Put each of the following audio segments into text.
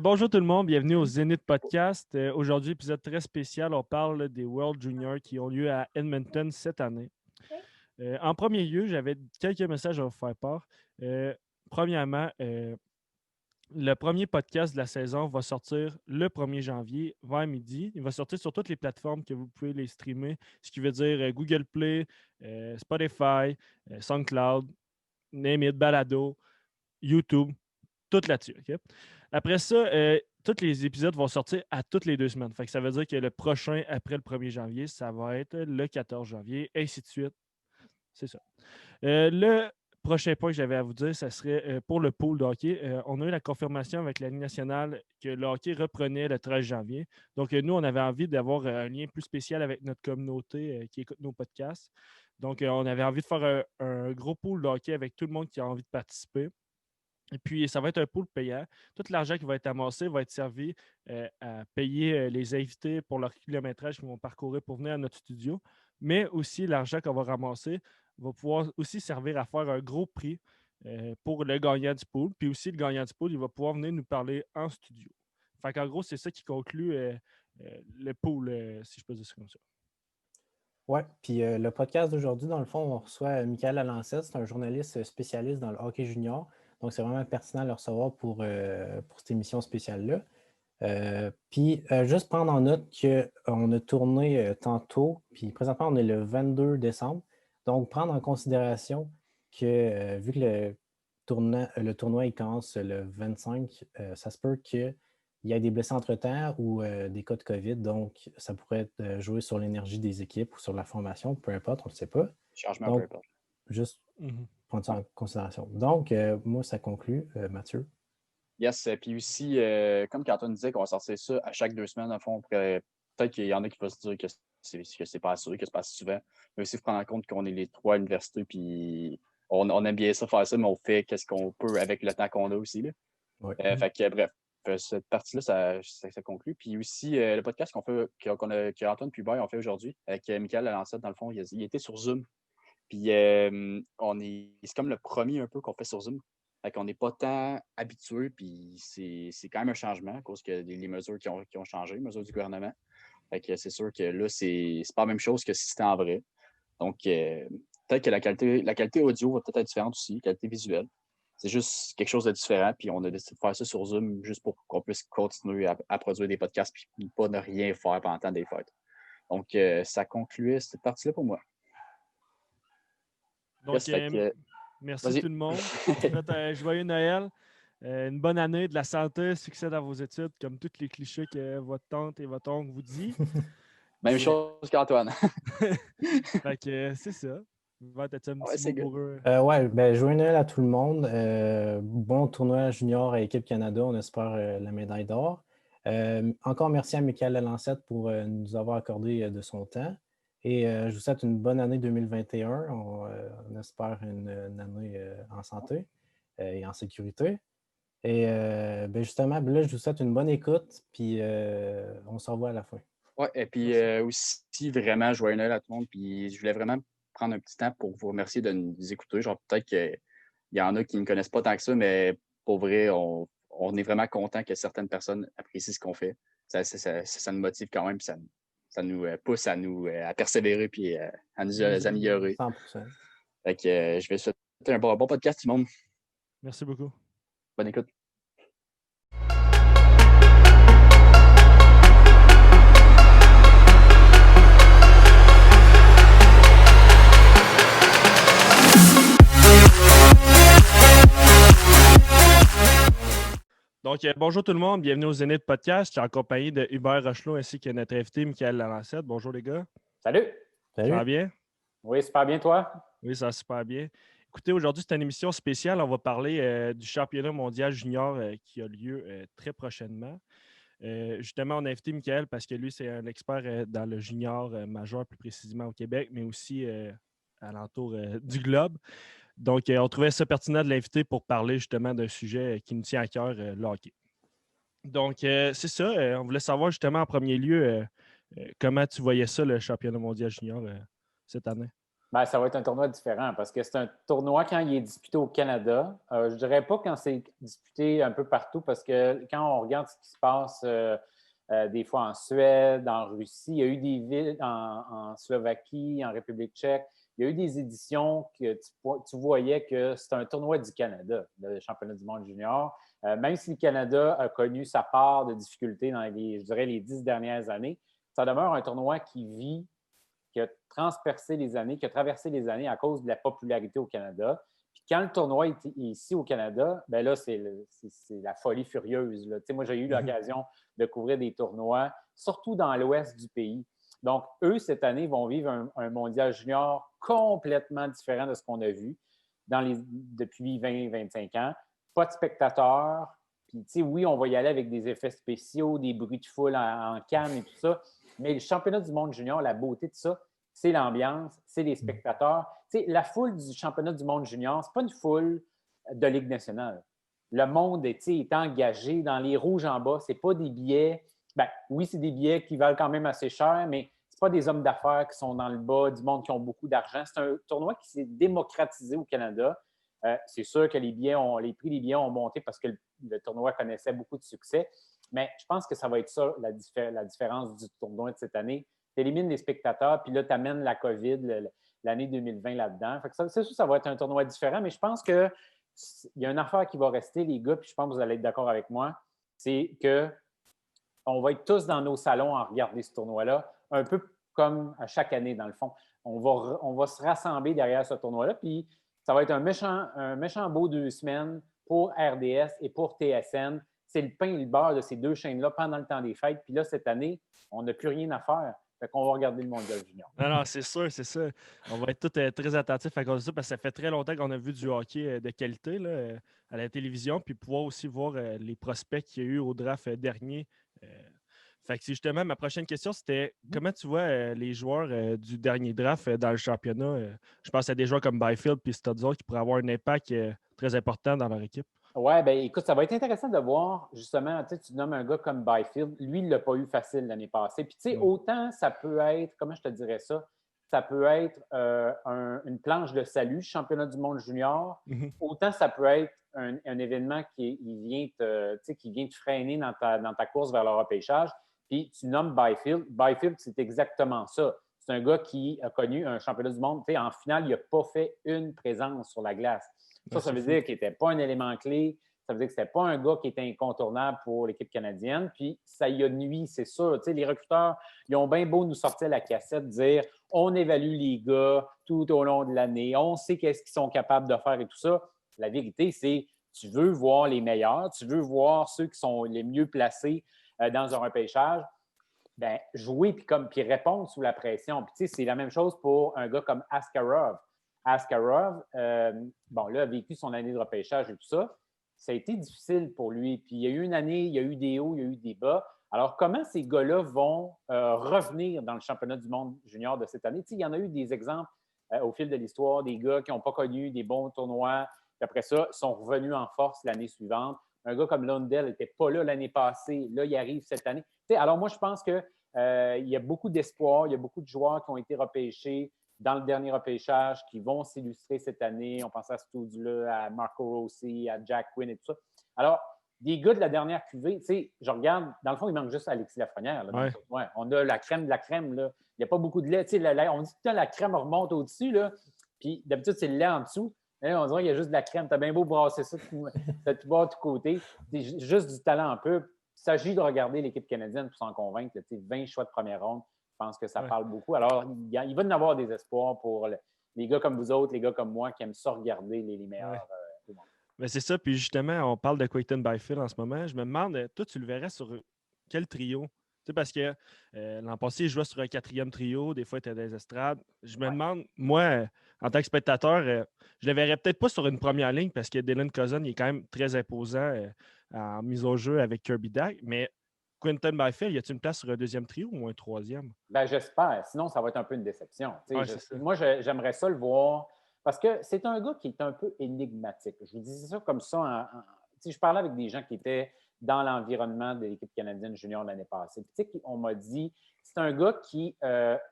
Bonjour tout le monde, bienvenue au Zénith Podcast. Aujourd'hui, épisode très spécial, on parle des World Juniors qui ont lieu à Edmonton cette année. En premier lieu, j'avais quelques messages à vous faire part. Euh, Premièrement, le premier podcast de la saison va sortir le 1er janvier vers midi. Il va sortir sur toutes les plateformes que vous pouvez les streamer, ce qui veut dire Google Play, Spotify, SoundCloud, Name It, Balado, YouTube, tout là-dessus. OK? Après ça, tous les épisodes vont sortir à toutes les 2 semaines. Fait que ça veut dire que le prochain, après le 1er janvier, ça va être le 14 janvier, ainsi de suite. C'est ça. Le prochain point que j'avais à vous dire, ça serait pour le pool de hockey. On a eu la confirmation avec la Ligue nationale que le hockey reprenait le 13 janvier. Donc, nous, on avait envie d'avoir un lien plus spécial avec notre communauté qui écoute nos podcasts. Donc, on avait envie de faire un gros pool de hockey avec tout le monde qui a envie de participer. Et puis, ça va être un pool payant. Tout l'argent qui va être amassé va être servi à payer les invités pour leur kilométrage qu'ils vont parcourir pour venir à notre studio. Mais aussi, l'argent qu'on va ramasser va pouvoir aussi servir à faire un gros prix pour le gagnant du pool. Puis aussi, le gagnant du pool, il va pouvoir venir nous parler en studio. Fait qu'en gros, c'est ça qui conclut le pool, si je peux dire ça comme ça. Oui, puis le podcast d'aujourd'hui, dans le fond, on reçoit Michael Alancette, c'est un journaliste spécialiste dans le hockey junior. Donc, c'est vraiment pertinent de le recevoir pour cette émission spéciale-là. Puis, juste prendre en note qu'on a tourné tantôt, puis présentement, on est le 22 décembre. Donc, prendre en considération que vu que le tournoi il commence le 25, ça se peut qu'il y ait des blessés entre-temps ou des cas de COVID. Donc, ça pourrait jouer sur l'énergie des équipes ou sur la formation, peu importe, on ne le sait pas. Changement, peu Donc, importe. juste Mhm. prendre ça en considération. Donc, moi, ça conclut, Mathieu. Yes, puis aussi, comme qu'Antoine disait qu'on va sortir ça à chaque 2 semaines, à fond, peut-être qu'il y en a qui vont se dire que c'est pas assuré, que c'est pas assez souvent. Mais aussi, il faut prendre en compte qu'on est les trois universités, puis on aime bien ça, faire ça, mais on fait qu'est-ce qu'on peut avec le temps qu'on a aussi. Là. Oui. Fait que, bref, cette partie-là, ça conclut. Puis aussi, le podcast qu'Antoine puis Hubert ont fait aujourd'hui, avec Michael Alancette, dans le fond, il était sur Zoom. Puis c'est comme le premier un peu qu'on fait sur Zoom. Fait qu'on n'est pas tant habitué, puis c'est quand même un changement à cause que les mesures qui ont changé, les mesures du gouvernement. Fait que c'est sûr que là, c'est pas la même chose que si c'était en vrai. Donc, peut-être que la qualité audio va peut-être être différente aussi, la qualité visuelle. C'est juste quelque chose de différent, puis on a décidé de faire ça sur Zoom juste pour qu'on puisse continuer à produire des podcasts, puis pas ne rien faire pendant le temps des fêtes. Donc, ça concluait cette partie-là pour moi. Donc, Yes, fait que, merci vas-y. tout le monde. Je vous souhaite un joyeux Noël. Une bonne année, de la santé, succès dans vos études, comme tous les clichés que votre tante et votre oncle vous disent. Même Puis, chose qu'Antoine. fait que c'est ça. Va être un Ouais, petit c'est mot good. pour eux. Ouais, ben, joyeux Noël à tout le monde. Bon tournoi junior à Équipe Canada. On espère la médaille d'or. Encore merci à Michael Lancette pour nous avoir accordé de son temps. Et je vous souhaite une bonne année 2021. On espère une année en santé et en sécurité. Et ben, justement, ben là, je vous souhaite une bonne écoute. Puis on se revoit à la fin. Ouais, et puis Merci. aussi, vraiment, joyeux Noël à tout le monde. Puis je voulais vraiment prendre un petit temps pour vous remercier de nous écouter. Genre, peut-être qu'il y en a qui ne connaissent pas tant que ça, mais pour vrai, on est vraiment content que certaines personnes apprécient ce qu'on fait. Ça nous motive quand même, puis ça nous pousse à persévérer puis à nous améliorer. 100%. Fait que je vais souhaiter un bon podcast, tout le monde. Merci beaucoup. Bonne écoute. Donc, bonjour tout le monde. Bienvenue au Zénith Podcast. Je suis en compagnie de Hubert Rochelot ainsi que notre invité, Michael Lalancette. Bonjour les gars. Salut! Ça va Salut. bien? Oui, super bien, toi? Oui, ça va super bien. Écoutez, aujourd'hui, c'est une émission spéciale. On va parler du championnat mondial junior qui a lieu très prochainement. Justement, on a invité Michael parce que lui, c'est un expert dans le junior majeur, plus précisément au Québec, mais aussi alentour du globe. Donc, on trouvait ça pertinent de l'inviter pour parler justement d'un sujet qui nous tient à cœur, le hockey. Donc, c'est ça. On voulait savoir justement en premier lieu comment tu voyais ça, le championnat mondial junior cette année. Ben, ça va être un tournoi différent parce que c'est un tournoi quand il est disputé au Canada. Je ne dirais pas quand c'est disputé un peu partout parce que quand on regarde ce qui se passe des fois en Suède, en Russie, il y a eu des villes en Slovaquie, en République tchèque, il y a eu des éditions que tu voyais que c'est un tournoi du Canada, le championnat du monde junior. Même si le Canada a connu sa part de difficultés dans je dirais, les 10 dernières années, ça demeure un tournoi qui a transpercé les années, qui a traversé les années à cause de la popularité au Canada. Puis quand le tournoi est ici au Canada, ben là, c'est la folie furieuse. Là. Moi, j'ai eu l'occasion de couvrir des tournois, surtout dans l'ouest du pays. Donc, eux, cette année, vont vivre un mondial junior complètement différent de ce qu'on a vu depuis 20-25 ans. Pas de spectateurs. Puis, oui, on va y aller avec des effets spéciaux, des bruits de foule en canne et tout ça. Mais le championnat du monde junior, la beauté de ça, c'est l'ambiance, c'est les spectateurs. La foule du championnat du monde junior, ce n'est pas une foule de Ligue nationale. Le monde est engagé dans les rouges en bas. Ce n'est pas des billets. Ben, oui, c'est des billets qui valent quand même assez cher, mais ce n'est pas des hommes d'affaires qui sont dans le bas, du monde qui ont beaucoup d'argent. C'est un tournoi qui s'est démocratisé au Canada. C'est sûr que les prix des billets ont monté parce que le tournoi connaissait beaucoup de succès. Mais je pense que ça va être ça, la différence du tournoi de cette année. Tu élimines les spectateurs, puis là, tu amènes la COVID, l'année 2020 là-dedans. Fait que c'est sûr que ça va être un tournoi différent, mais je pense qu'il y a une affaire qui va rester, les gars, puis je pense que vous allez être d'accord avec moi, c'est qu'on va être tous dans nos salons à regarder ce tournoi-là, un peu comme à chaque année, dans le fond. On va se rassembler derrière ce tournoi-là, puis ça va être un méchant beau 2 semaines pour RDS et pour TSN. C'est le pain et le beurre de ces deux chaînes-là pendant le temps des fêtes. Puis là, cette année, on n'a plus rien à faire. Fait qu'on va regarder le mondial junior. Non, c'est sûr, c'est ça. On va être tous très attentifs à cause de ça parce que ça fait très longtemps qu'on a vu du hockey de qualité là, à la télévision, puis pouvoir aussi voir les prospects qu'il y a eu au draft dernier. Fait que justement, ma prochaine question, c'était comment tu vois les joueurs du dernier draft dans le championnat? Je pense à des joueurs comme Byfield et Studzol qui pourraient avoir un impact très important dans leur équipe. Oui, bien écoute, ça va être intéressant de voir, justement, tu nommes un gars comme Byfield. Lui, il ne l'a pas eu facile l'année passée. Puis, tu sais, autant ça peut être, comment je te dirais ça, ça peut être une planche de salut, championnat du monde junior, autant ça peut être un événement qui vient te freiner dans ta course vers le repêchage. Puis, tu nommes Byfield. Byfield, c'est exactement ça. C'est un gars qui a connu un championnat du monde. Tu sais, en finale, il n'a pas fait une présence sur la glace. Ça veut dire qu'il n'était pas un élément clé. Ça veut dire que ce n'était pas un gars qui était incontournable pour l'équipe canadienne. Puis ça y a nuit, c'est sûr. Tu sais, les recruteurs, ils ont bien beau nous sortir la cassette, dire on évalue les gars tout au long de l'année, on sait qu'est-ce qu'ils sont capables de faire et tout ça. La vérité, c'est tu veux voir les meilleurs, tu veux voir ceux qui sont les mieux placés dans un repêchage. Bien, jouer puis répondre sous la pression. Puis tu sais, c'est la même chose pour un gars comme Askarov. Askarov, là, a vécu son année de repêchage et tout ça. Ça a été difficile pour lui. Puis il y a eu une année, il y a eu des hauts, il y a eu des bas. Alors, comment ces gars-là vont revenir dans le championnat du monde junior de cette année? Tu sais, il y en a eu des exemples au fil de l'histoire, des gars qui n'ont pas connu des bons tournois, puis après ça, sont revenus en force l'année suivante. Un gars comme Lundell n'était pas là l'année passée. Là, il arrive cette année. Tu sais, alors, moi, je pense qu'il y a beaucoup d'espoir. Il y a beaucoup de joueurs qui ont été repêchés dans le dernier repêchage qui vont s'illustrer cette année. On pense à Studula, à Marco Rossi, à Jack Quinn et tout ça. Alors, des gars de la dernière cuvée, tu sais, je regarde, dans le fond, il manque juste Alexis Lafrenière. Là, ouais, on a la crème de la crème. Là. Il n'y a pas beaucoup de lait. Tu sais, on dit que la crème remonte au-dessus, là, puis d'habitude, c'est le lait en dessous. Là, on dirait qu'il y a juste de la crème. Tu as bien beau brasser ça, tu vas de tous côtés. C'est juste du talent un peu. Il s'agit de regarder l'équipe canadienne pour s'en convaincre. Tu sais, 20 choix de première ronde. Je pense que ça parle beaucoup. Alors, il va y en avoir des espoirs pour les gars comme vous autres, les gars comme moi qui aiment ça regarder les meilleurs du monde. Ben c'est ça. Puis justement, on parle de Quinton Byfield en ce moment. Je me demande, toi, tu le verrais sur quel trio? Tu sais, parce que l'an passé, il jouait sur un 4e trio. Des fois, il était dans les estrades. Je me demande, moi, en tant que spectateur, je le verrais peut-être pas sur une première ligne parce que Dylan Cousin il est quand même très imposant en mise au jeu avec Kirby Dack. Mais Quinton Byfield, y a-t-il une place sur un 2e trio ou un 3e? Ben, j'espère. Sinon, ça va être un peu une déception. Moi, j'aimerais ça le voir parce que c'est un gars qui est un peu énigmatique. Je vous disais ça comme ça. Je parlais avec des gens qui étaient dans l'environnement de l'équipe canadienne junior l'année passée. Puis, on m'a dit c'est un gars qui,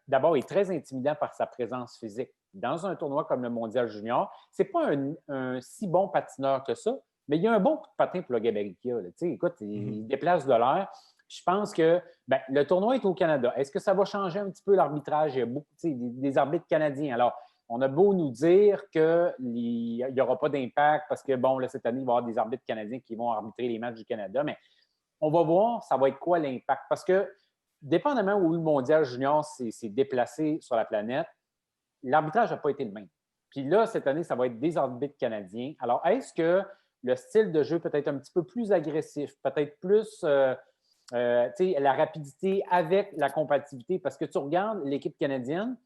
d'abord, est très intimidant par sa présence physique. dans un tournoi comme le Mondial Junior, c'est pas un si bon patineur que ça, mais il y a un bon coup de patin pour le gabarit qu'il a. Écoute, il déplace de l'air. Je pense que le tournoi est au Canada. Est-ce que ça va changer un petit peu l'arbitrage? Il y a beaucoup des arbitres canadiens. Alors, on a beau nous dire qu'il n'y aura pas d'impact parce que, bon, là, cette année, il va y avoir des arbitres canadiens qui vont arbitrer les matchs du Canada, mais on va voir, ça va être quoi l'impact? Parce que, dépendamment où le Mondial Junior s'est déplacé sur la planète, l'arbitrage n'a pas été le même. Puis là, cette année, ça va être des arbitres canadiens. Alors, est-ce que le style de jeu peut être un petit peu plus agressif, peut-être plus la rapidité avec la compatibilité? Parce que tu regardes l'équipe canadienne,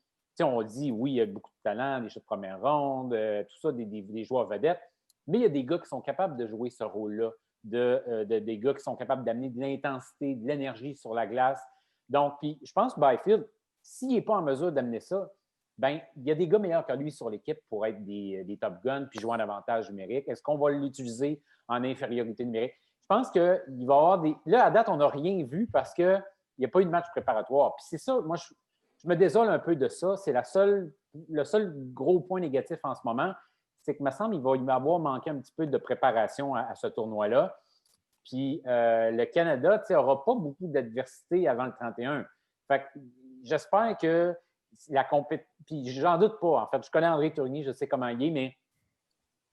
on dit, oui, il y a beaucoup de talent, des choix de première ronde, tout ça, des joueurs vedettes, mais il y a des gars qui sont capables de jouer ce rôle-là, des gars qui sont capables d'amener de l'intensité, de l'énergie sur la glace. Donc, puis je pense que Byfield, s'il n'est pas en mesure d'amener ça, il y a des gars meilleurs que lui sur l'équipe pour être des top guns puis jouer en avantage numérique. Est-ce qu'on va l'utiliser en infériorité numérique? Je pense qu'il va y avoir des... Là, à date, on n'a rien vu parce qu'il n'y a pas eu de match préparatoire. Puis c'est ça, moi, je me désole un peu de ça. C'est le seul gros point négatif en ce moment, c'est que, me semble, il va y avoir manqué un petit peu de préparation à ce tournoi-là. Puis le Canada n'aura pas beaucoup d'adversité avant le 31. Fait que j'espère que la compétition... Puis j'en doute pas, en fait. Je connais André Tourigny, je sais comment il est, mais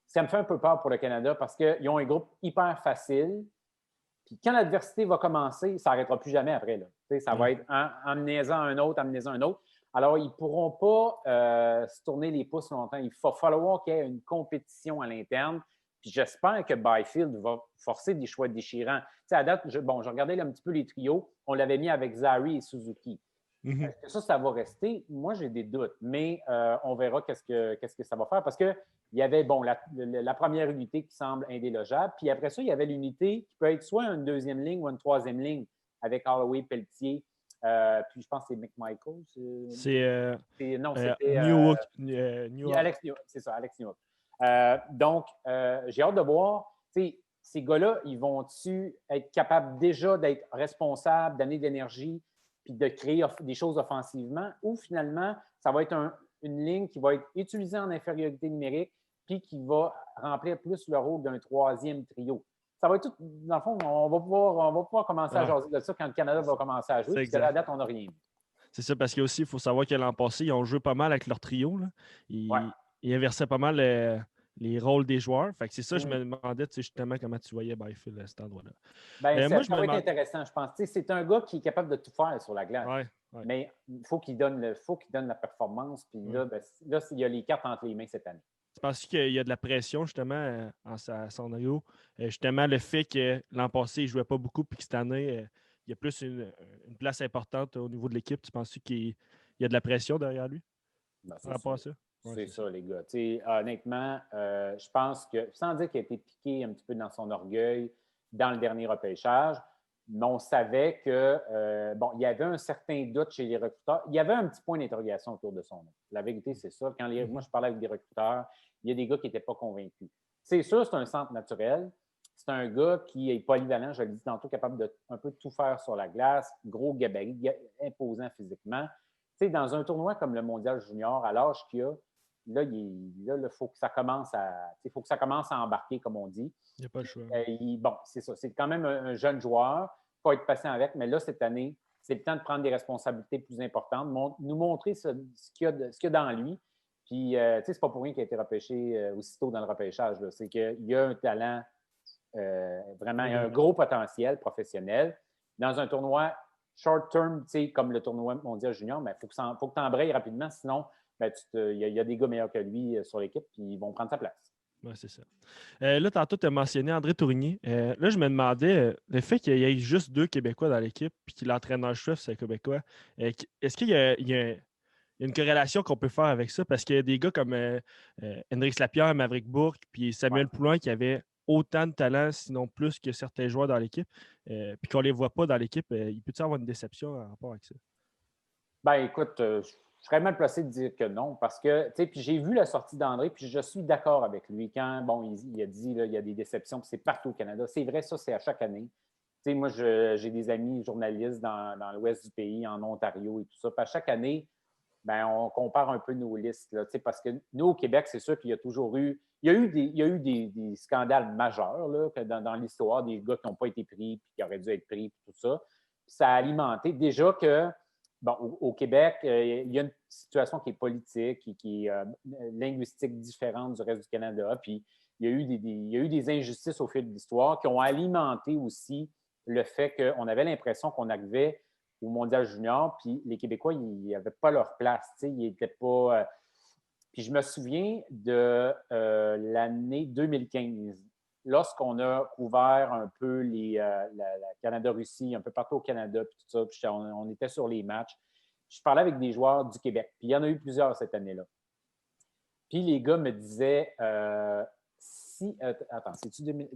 ça me fait un peu peur pour le Canada parce qu'ils ont un groupe hyper facile. Puis quand l'adversité va commencer, ça n'arrêtera plus jamais après. Là. Ça va être emmenez-en un autre, emmenez-en un autre. Alors, ils ne pourront pas se tourner les pouces longtemps. Il va falloir qu'il y ait une compétition à l'interne. Puis j'espère que Byfield va forcer des choix déchirants. À date, je regardais un petit peu les trios. On l'avait mis avec Zari et Suzuki. Est-ce que ça va rester? Moi, j'ai des doutes, mais on verra qu'est-ce que ça va faire parce qu'il y avait la première unité qui semble indélogeable, puis après ça, il y avait l'unité qui peut être soit une deuxième ligne ou une troisième ligne avec Holloway, Pelletier, puis je pense que c'est McMichael. Non, c'était Newhook. Alex Newhook, c'est ça, Alex Newhook. Donc, j'ai hâte de voir, ces gars-là, ils vont-tu être capables déjà d'être responsables, d'amener de l'énergie, puis de créer des choses offensivement, ou finalement, ça va être une ligne qui va être utilisée en infériorité numérique, puis qui va remplir plus le rôle d'un troisième trio. Ça va être tout, dans le fond, on va pouvoir commencer à jaser de ça quand le Canada va commencer à jouer, parce qu'à la date, on n'a rien vu. C'est ça, parce qu'il faut savoir que l'an passé, ils ont joué pas mal avec leur trio. Là. Ils inversaient pas mal les rôles des joueurs. Fait que c'est ça, je me demandais justement comment tu voyais Byfield à cet endroit-là. Ça va être intéressant, je pense. C'est un gars qui est capable de tout faire sur la glace. Mais il faut qu'il donne la performance. Puis là, il y a les cartes entre les mains cette année. Tu penses qu'il y a de la pression, justement, à son niveau? Justement, le fait que l'an passé, il ne jouait pas beaucoup, puis que cette année, il y a plus une place importante au niveau de l'équipe. Tu penses qu'il y a de la pression derrière lui? Par rapport à ça? C'est ça, les gars. Honnêtement, je pense que, sans dire qu'il a été piqué un petit peu dans son orgueil dans le dernier repêchage, mais on savait que, il y avait un certain doute chez les recruteurs. Il y avait un petit point d'interrogation autour de son nom. La vérité, c'est ça. Moi, je parlais avec des recruteurs, il y a des gars qui n'étaient pas convaincus. C'est sûr, c'est un centre naturel. C'est un gars qui est polyvalent, je le dis tantôt, capable de un peu tout faire sur la glace, gros gabarit, imposant physiquement. Dans un tournoi comme le Mondial Junior, à l'âge qu'il a, il faut que ça commence à embarquer, comme on dit. Il n'y a pas le choix. C'est ça. C'est quand même un jeune joueur. Il faut être patient avec, mais là, cette année, c'est le temps de prendre des responsabilités plus importantes, nous montrer ce qu'il y a dans lui. Puis, c'est pas pour rien qu'il a été repêché aussitôt dans le repêchage. C'est qu'il y a un talent, vraiment, il y a un gros potentiel professionnel. Dans un tournoi short term, comme le tournoi mondial junior, il faut que tu embrayes rapidement, sinon, il y a des gars meilleurs que lui sur l'équipe, puis ils vont prendre sa place. Oui, c'est ça. Là, tantôt, tu as mentionné André Tourigny. Là, je me demandais, le fait qu'il y ait juste 2 Québécois dans l'équipe, puis que l'entraîneur-chef, c'est un Québécois, est-ce qu'il y a une corrélation qu'on peut faire avec ça? Parce qu'il y a des gars comme Hendrix Lapierre, Maverick Bourque, puis Samuel Poulain qui avaient autant de talent, sinon plus que certains joueurs dans l'équipe, puis qu'on ne les voit pas dans l'équipe. Il peut-y avoir une déception en rapport avec ça? Écoute, je serais mal placé de dire que non, parce que, puis j'ai vu la sortie d'André, puis je suis d'accord avec lui. Quand, il a dit, là, il y a des déceptions, puis c'est partout au Canada. C'est vrai, ça, c'est à chaque année. Moi, j'ai des amis journalistes dans l'ouest du pays, en Ontario et tout ça. Puis à chaque année, ben, on compare un peu nos listes. Là, parce que nous, au Québec, c'est sûr qu'il y a toujours eu. Il y a eu des scandales majeurs là, que dans l'histoire, des gars qui n'ont pas été pris puis qui auraient dû être pris, tout ça. Puis ça a alimenté déjà que, bon, au Québec, il y a une situation qui est politique, qui est linguistique différente du reste du Canada. Puis il y a eu des injustices au fil de l'histoire qui ont alimenté aussi le fait qu'on avait l'impression qu'on arrivait au Mondial Junior, puis les Québécois, ils n'avaient pas leur place. Ils n'étaient pas. Puis je me souviens de l'année 2015, lorsqu'on a couvert un peu la Canada-Russie, un peu partout au Canada, puis tout ça, puis on était sur les matchs. Je parlais avec des joueurs du Québec, puis il y en a eu plusieurs cette année-là. Puis les gars me disaient, attends,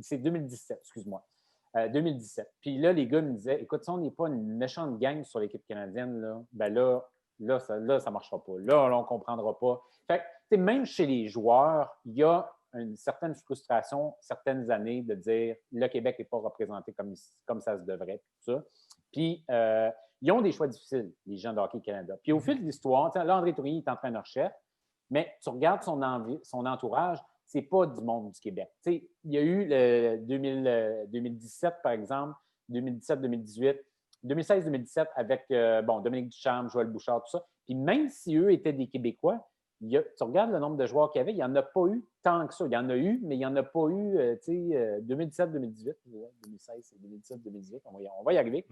c'est 2017, excuse-moi. 2017. Puis là, les gars me disaient, écoute, si on n'est pas une méchante gang sur l'équipe canadienne, là, ben là, ça ne marchera pas. Là, on ne comprendra pas. Fait que, même chez les joueurs, il y a une certaine frustration, certaines années, de dire le Québec n'est pas représenté comme ça se devrait, tout ça. Puis, ils ont des choix difficiles, les gens de Hockey Canada. Puis, au fil de l'histoire, là, André Tourigny est entraîneur-chef, mais tu regardes son entourage, c'est pas du monde du Québec. T'sais, il y a eu le 2017, par exemple, 2017-2018, 2016-2017 avec Dominique Ducharme, Joël Bouchard, tout ça. Puis même si eux étaient des Québécois, tu regardes le nombre de joueurs qu'il y avait, il n'y en a pas eu tant que ça. Il y en a eu, mais il n'y en a pas eu 2017-2018. 2016, c'est 2017-2018. On va y arriver.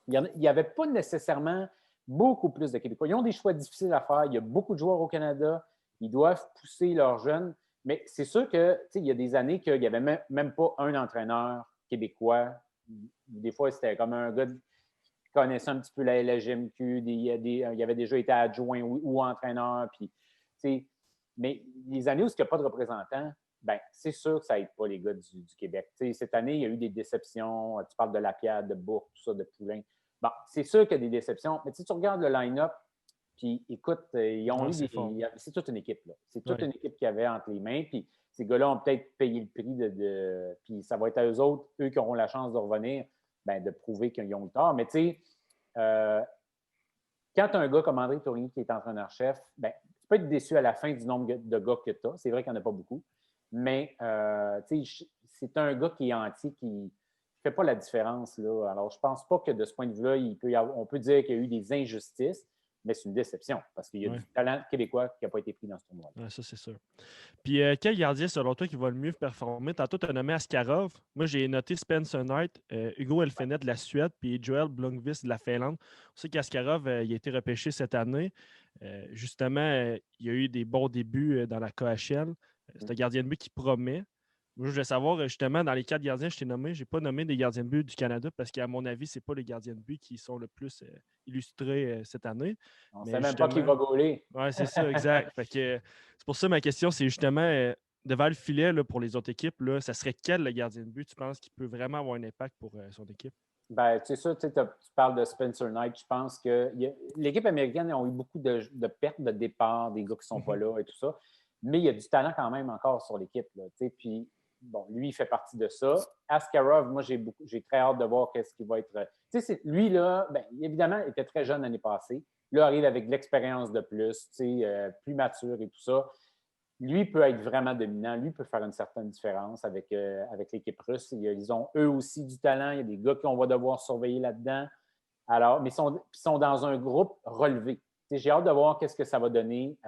Il n'y avait pas nécessairement beaucoup plus de Québécois. Ils ont des choix difficiles à faire. Il y a beaucoup de joueurs au Canada. Ils doivent pousser leurs jeunes. Mais c'est sûr qu'il y a des années qu'il n'y avait même pas un entraîneur québécois. Des fois, c'était comme un gars qui connaissait un petit peu la LGMQ. Il avait déjà été adjoint ou entraîneur. Puis, mais les années où il n'y a pas de représentant, ben, c'est sûr que ça n'aide pas les gars du Québec. Cette année, il y a eu des déceptions. Tu parles de Lapierre, de Bourque, tout ça, de Poulain. Bon, c'est sûr qu'il y a des déceptions. Mais tu regardes le line-up, puis écoute, ils ont c'est toute une équipe. Là. C'est toute une équipe qui avait entre les mains. Puis ces gars-là ont peut-être payé le prix puis ça va être à eux autres, eux qui auront la chance de revenir, ben, de prouver qu'ils ont eu tort. Mais tu sais, quand tu as un gars comme André Tourigny qui est entraîneur-chef, ben, tu peux être déçu à la fin du nombre de gars que tu as. C'est vrai qu'il n'y en a pas beaucoup. Mais c'est un gars qui est entier, qui ne fait pas la différence. Là. Alors, je ne pense pas que de ce point de vue-là, on peut dire qu'il y a eu des injustices. Mais c'est une déception parce qu'il y a du talent québécois qui n'a pas été pris dans ce tournoi. Ouais, ça, c'est sûr. Puis, quel gardien, selon toi, qui va le mieux performer? Tantôt, tu as nommé Askarov. Moi, j'ai noté Spencer Knight, Hugo Elfenet de la Suède, puis Joel Blomqvist de la Finlande. On sait qu'Askarov, il a été repêché cette année. Justement, il y a eu des bons débuts dans la KHL. C'est un gardien de but qui promet. Moi, je voulais savoir, justement, dans les 4 gardiens que je t'ai nommés, je n'ai pas nommé des gardiens de but du Canada parce qu'à mon avis, ce n'est pas les gardiens de but qui sont le plus illustrés cette année. On ne sait même pas qui va gauler. Oui, c'est ça, exact. C'est pour ça ma question, c'est justement, devant le filet là, pour les autres équipes, là, ça serait quel le gardien de but, tu penses, qui peut vraiment avoir un impact pour son équipe? Ben, c'est ça, tu parles de Spencer Knight. Je pense que l'équipe américaine a eu beaucoup de pertes de départ, des gars qui ne sont pas là et tout ça. Mais il y a du talent quand même encore sur l'équipe. Puis, bon, lui, il fait partie de ça. Askarov, moi, j'ai très hâte de voir qu'est-ce qui va être. Lui, là, ben, évidemment, il était très jeune l'année passée. Là, il arrive avec de l'expérience de plus, plus mature et tout ça. Lui peut être vraiment dominant. Lui peut faire une certaine différence avec l'équipe russe. Ils ont eux aussi du talent. Il y a des gars qu'on va devoir surveiller là-dedans. Alors, mais ils sont dans un groupe relevé. J'ai hâte de voir qu'est-ce que ça va donner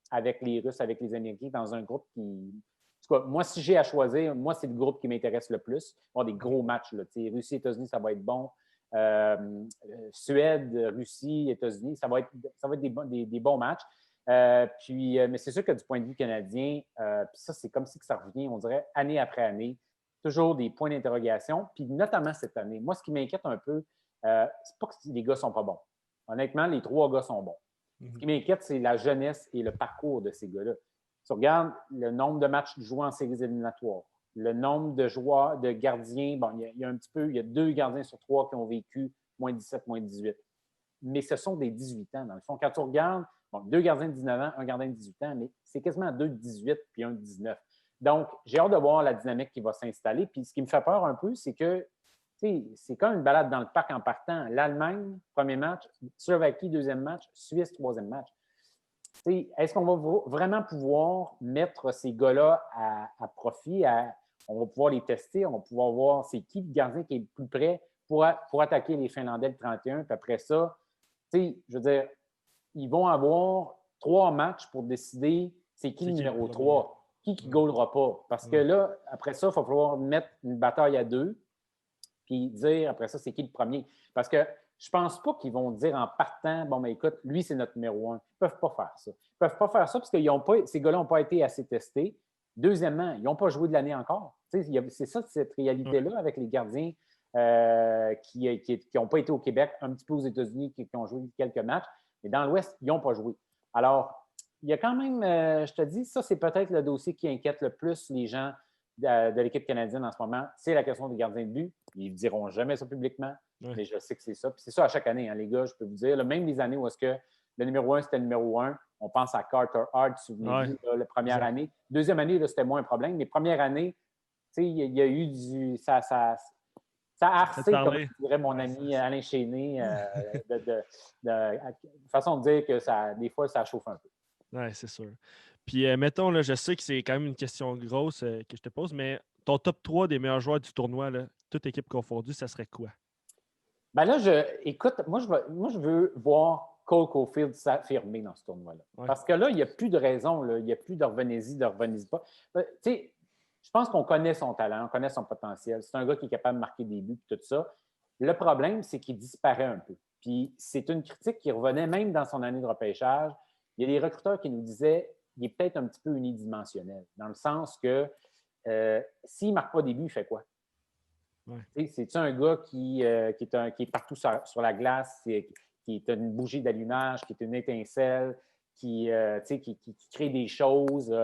avec les Russes, avec les Américains, dans un groupe qui. En tout cas, moi, si j'ai à choisir, moi, c'est le groupe qui m'intéresse le plus. Il va y avoir des gros matchs. Là. Russie, États-Unis, ça va être bon. Suède, Russie, États-Unis, ça va être des bons matchs. Mais c'est sûr que du point de vue canadien, puis ça, c'est comme si que ça revient, on dirait, année après année. Toujours des points d'interrogation. Puis notamment cette année. Moi, ce qui m'inquiète un peu, c'est pas que les gars sont pas bons. Honnêtement, les 3 gars sont bons. Ce qui m'inquiète, c'est la jeunesse et le parcours de ces gars-là. Tu regardes le nombre de matchs joués en séries éliminatoires, le nombre de joueurs, de gardiens. Bon, il y a 2 gardiens sur 3 qui ont vécu moins 17, moins 18. Mais ce sont des 18 ans, dans le fond. Quand tu regardes, 2 gardiens de 19 ans, un gardien de 18 ans, mais c'est quasiment 2 de 18 puis un de 19. Donc, j'ai hâte de voir la dynamique qui va s'installer. Puis ce qui me fait peur un peu, c'est que c'est comme une balade dans le parc en partant. L'Allemagne, premier match, Slovaquie, deuxième match, Suisse, troisième match. Est-ce qu'on va vraiment pouvoir mettre ces gars-là à profit? On va pouvoir les tester, on va pouvoir voir c'est qui le gardien qui est le plus prêt pour attaquer les Finlandais le 31. Puis après ça, je veux dire, ils vont avoir 3 matchs pour décider c'est qui le numéro 3, qui ne goalera pas. Parce que là, après ça, il va falloir mettre une bataille à 2 puis dire après ça, c'est qui le premier. Parce que je ne pense pas qu'ils vont dire en partant, bon, mais écoute, lui, c'est notre numéro 1. Ils ne peuvent pas faire ça. Ils ne peuvent pas faire ça parce que ces gars-là n'ont pas été assez testés. Deuxièmement, ils n'ont pas joué de l'année encore. C'est ça, cette réalité-là avec les gardiens qui n'ont pas été au Québec, un petit peu aux États-Unis, qui ont joué quelques matchs. Mais dans l'Ouest, ils n'ont pas joué. Alors, il y a quand même, je te dis, ça, c'est peut-être le dossier qui inquiète le plus les gens de l'équipe canadienne en ce moment. C'est la question des gardiens de but. Ils ne diront jamais ça publiquement, mais je sais que c'est ça. Puis c'est ça à chaque année, hein, les gars, je peux vous dire. Là, même les années où est-ce que le numéro 1, c'était le numéro 1, on pense à Carter Hart, souvenez-vous, la première année. Deuxième année, là, c'était moins un problème. Mais première année, il y a eu du... Ça a harcé, comme dirait mon ami Alain Chéné, de façon de dire que des fois, ça chauffe un peu. Oui, c'est sûr. Puis, mettons, là, je sais que c'est quand même une question grosse que je te pose, mais ton top 3 des meilleurs joueurs du tournoi, là, toute équipe confondue, ça serait quoi? Ben là, écoute, moi, je veux voir Cole Caulfield s'affirmer dans ce tournoi-là. Ouais. Parce que là, il n'y a plus de raison, là, il n'y a plus de revenez-y pas. Tu sais, je pense qu'on connaît son talent, on connaît son potentiel. C'est un gars qui est capable de marquer des buts et tout ça. Le problème, c'est qu'il disparaît un peu. Puis c'est une critique qui revenait même dans son année de repêchage. Il y a des recruteurs qui nous disaient qu'il est peut-être un petit peu unidimensionnel, dans le sens que s'il ne marque pas des buts, il fait quoi? Ouais. C'est-tu un gars qui est partout sur la glace, qui est une bougie d'allumage, qui est une étincelle, qui crée des choses?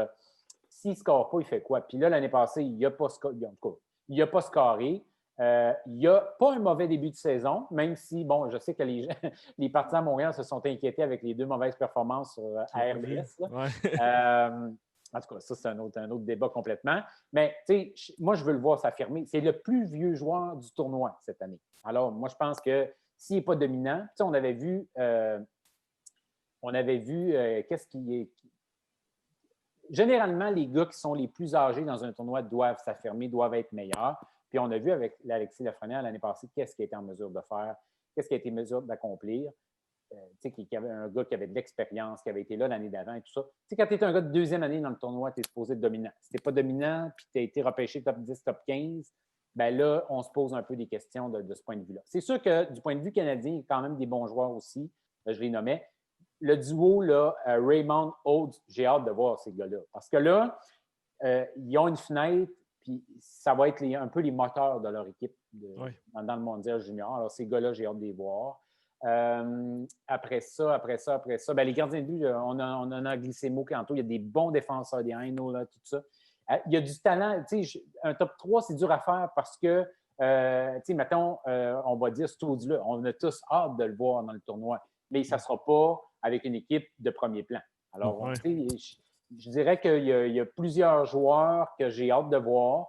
S'il ne score pas, il fait quoi? Puis là, l'année passée, il n'a pas scoré. Il n'a pas scoré. Il n'a pas un mauvais début de saison, même si, bon, je sais que les partisans à Montréal se sont inquiétés avec les 2 mauvaises performances à RDS. En tout cas, ça, c'est un autre débat complètement. Mais, tu sais, moi, je veux le voir s'affirmer. C'est le plus vieux joueur du tournoi cette année. Alors, moi, je pense que s'il n'est pas dominant, tu sais, on avait vu qu'est-ce qui est... Généralement, les gars qui sont les plus âgés dans un tournoi doivent s'affirmer, doivent être meilleurs. Puis on a vu avec Alexis Lafrenière l'année passée qu'est-ce qu'il était en mesure de faire, qu'est-ce qu'il a été en mesure d'accomplir. Tu sais, qu'il y avait un gars qui avait de l'expérience, qui avait été là l'année d'avant et tout ça. Tu sais, quand tu es un gars de deuxième année dans le tournoi, tu es supposé être dominant. Si tu n'es pas dominant puis tu as été repêché top 10, top 15, bien là, on se pose un peu des questions de ce point de vue-là. C'est sûr que du point de vue canadien, il y a quand même des bons joueurs aussi. Je les nommais. Le duo, là, Raymond Oates, j'ai hâte de voir ces gars-là. Parce que là, ils ont une fenêtre, puis ça va être un peu les moteurs de leur équipe dans le mondial junior. Alors, ces gars-là, j'ai hâte de les voir. Après ça, bien, les gardiens de but, on en a glissé mot tantôt. Il y a des bons défenseurs, des Haino, là, tout ça. Il y a du talent. Un top 3, c'est dur à faire parce que, mettons, on va dire ce tour-là. On a tous hâte de le voir dans le tournoi. Mais ça ne sera pas avec une équipe de premier plan. Alors, je dirais qu'il y a plusieurs joueurs que j'ai hâte de voir,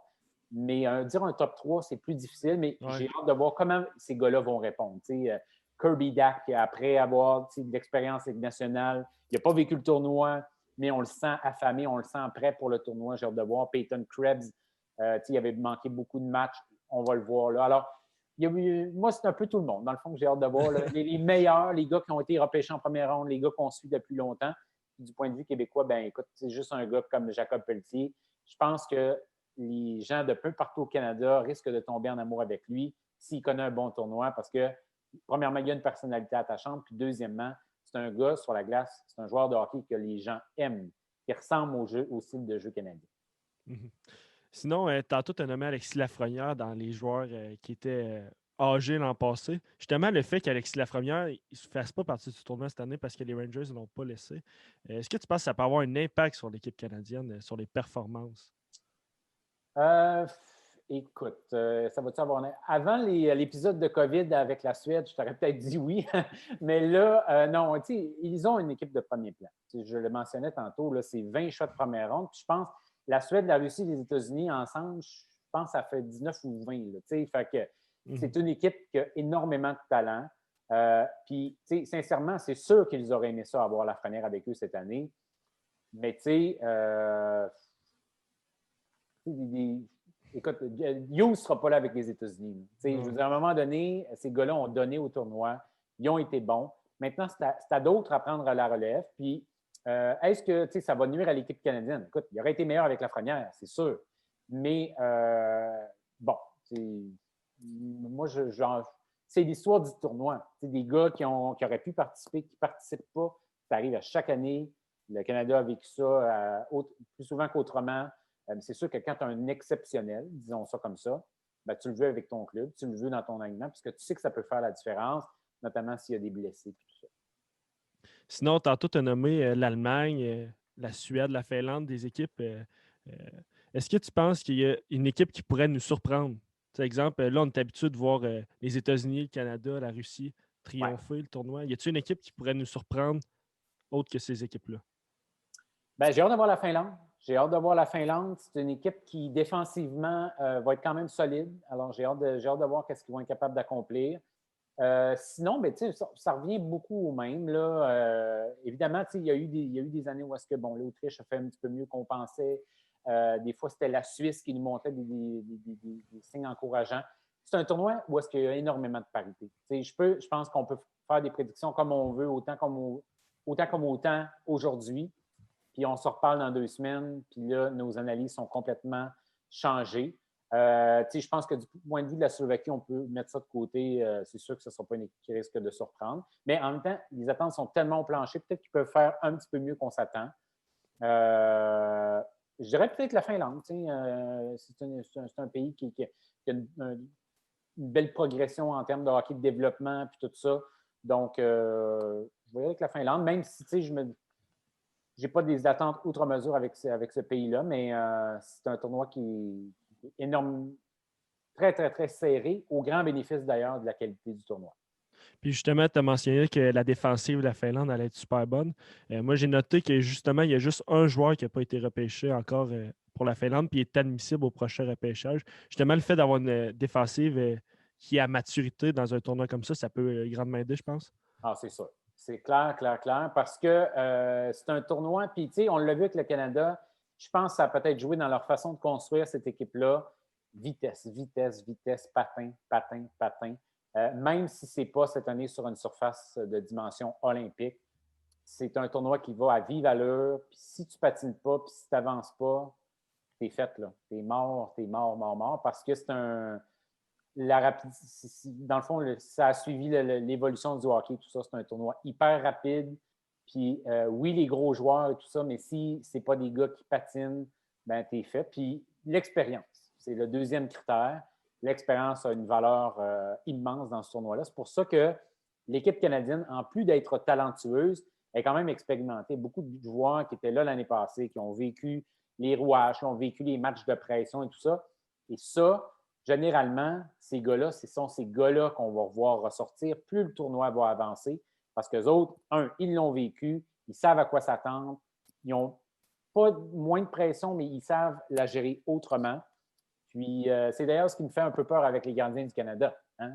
mais dire un top 3, c'est plus difficile, mais j'ai hâte de voir comment ces gars-là vont répondre. Kirby Dack, après avoir de l'expérience nationale, il n'a pas vécu le tournoi, mais on le sent affamé, on le sent prêt pour le tournoi. J'ai hâte de voir. Peyton Krebs, il avait manqué beaucoup de matchs, on va le voir là. Alors, moi, c'est un peu tout le monde, dans le fond, que j'ai hâte de voir. Les meilleurs, les gars qui ont été repêchés en première ronde, les gars qu'on suit depuis longtemps. Du point de vue québécois, ben écoute, c'est juste un gars comme Jacob Pelletier. Je pense que les gens de peu partout au Canada risquent de tomber en amour avec lui s'il connaît un bon tournoi parce que, premièrement, il y a une personnalité attachante, puis deuxièmement, c'est un gars sur la glace, c'est un joueur de hockey que les gens aiment, qui ressemble au style de jeu canadien. Mm-hmm. Sinon, tantôt, tu as nommé Alexis Lafrenière dans les joueurs qui étaient âgés l'an passé. Justement, le fait qu'Alexis Lafrenière ne fasse pas partie du tournoi cette année parce que les Rangers ne l'ont pas laissé, est-ce que tu penses que ça peut avoir un impact sur l'équipe canadienne, sur les performances? Écoute, ça va-tu avoir Avant l'épisode de COVID avec la Suède, je t'aurais peut-être dit oui, mais là, non, ils ont une équipe de premier plan. Je le mentionnais tantôt, là, c'est 20 shots de première ronde. Puis je pense la Suède, la Russie et les États-Unis ensemble, je pense que ça fait 19 ou 20. Là, fait que C'est une équipe qui a énormément de talent. Puis, tu sais, sincèrement, c'est sûr qu'ils auraient aimé ça, avoir Lafrenière avec eux cette année. Mais, tu sais, écoute, Hughes ne sera pas là avec les États-Unis. Je veux dire, à un moment donné, ces gars-là ont donné au tournoi. Ils ont été bons. Maintenant, c'est à d'autres à prendre la relève. Puis, est-ce que ça va nuire à l'équipe canadienne? Écoute, il aurait été meilleur avec Lafrenière, c'est sûr. Mais, bon, moi, c'est l'histoire du tournoi. C'est des gars qui auraient pu participer, qui ne participent pas. Ça arrive à chaque année. Le Canada a vécu ça plus souvent qu'autrement. C'est sûr que quand tu as un exceptionnel, disons ça comme ça, ben, tu le veux avec ton club, tu le veux dans ton alignement, puisque tu sais que ça peut faire la différence, notamment s'il y a des blessés et tout ça. Sinon, tantôt, tu as nommé l'Allemagne, la Suède, la Finlande, des équipes. Est-ce que tu penses qu'il y a une équipe qui pourrait nous surprendre? Par exemple, là, on est habitué de voir les États-Unis, le Canada, la Russie triompher le tournoi. Y a-t-il une équipe qui pourrait nous surprendre autre que ces équipes-là? Ben, j'ai hâte de voir la Finlande. J'ai hâte de voir la Finlande. C'est une équipe qui, défensivement, va être quand même solide. Alors, j'ai hâte de voir ce qu'ils vont être capables d'accomplir. Sinon, ben, ça revient beaucoup au même. Là. Évidemment, il y a eu des années où est-ce que l'Autriche a fait un petit peu mieux qu'on pensait. Des fois, c'était la Suisse qui nous montrait des signes encourageants. C'est un tournoi où est-ce qu'il y a énormément de parité. Je pense qu'on peut faire des prédictions comme on veut, autant comme aujourd'hui. Puis on se reparle dans 2 semaines, puis là, nos analyses sont complètement changées. Je pense que du point de vue de la Slovaquie, on peut mettre ça de côté. C'est sûr que ce ne sera pas une équipe qui risque de surprendre. Mais en même temps, les attentes sont tellement au plancher, peut-être qu'ils peuvent faire un petit peu mieux qu'on s'attend. Je dirais peut-être la Finlande. C'est un pays qui a une belle progression en termes de hockey de développement puis tout ça. Donc, je vais avec la Finlande, même si je n'ai pas des attentes outre mesure avec ce pays-là, mais c'est un tournoi qui est énorme, très, très, très serré, au grand bénéfice d'ailleurs de la qualité du tournoi. Puis justement, tu as mentionné que la défensive de la Finlande allait être super bonne. Moi, j'ai noté que justement, il y a juste un joueur qui n'a pas été repêché encore pour la Finlande, puis il est admissible au prochain repêchage. Justement, le fait d'avoir une défensive qui est à maturité dans un tournoi comme ça peut grandement aider, je pense. Ah, c'est ça. C'est clair, parce que c'est un tournoi, puis tu sais, on l'a vu avec le Canada, je pense que ça a peut-être joué dans leur façon de construire cette équipe-là. Vitesse, patin. Même si ce n'est pas cette année sur une surface de dimension olympique, c'est un tournoi qui va à vive allure. Puis si tu ne patines pas, puis si tu n'avances pas, tu es fait, là. Tu es mort, parce que c'est un... Dans le fond, ça a suivi l'évolution du hockey, tout ça. C'est un tournoi hyper rapide. Puis oui, les gros joueurs et tout ça, mais si ce n'est pas des gars qui patinent, ben tu es fait. Puis l'expérience, c'est le deuxième critère. L'expérience a une valeur immense dans ce tournoi-là. C'est pour ça que l'équipe canadienne, en plus d'être talentueuse, est quand même expérimentée. Beaucoup de joueurs qui étaient là l'année passée, qui ont vécu les rouages, qui ont vécu les matchs de pression et tout ça. Et ça, généralement, ces gars-là, ce sont ces gars-là qu'on va voir ressortir plus le tournoi va avancer parce qu'eux autres, ils l'ont vécu, ils savent à quoi s'attendre, ils n'ont pas moins de pression, mais ils savent la gérer autrement. Puis, c'est d'ailleurs ce qui me fait un peu peur avec les gardiens du Canada. Hein?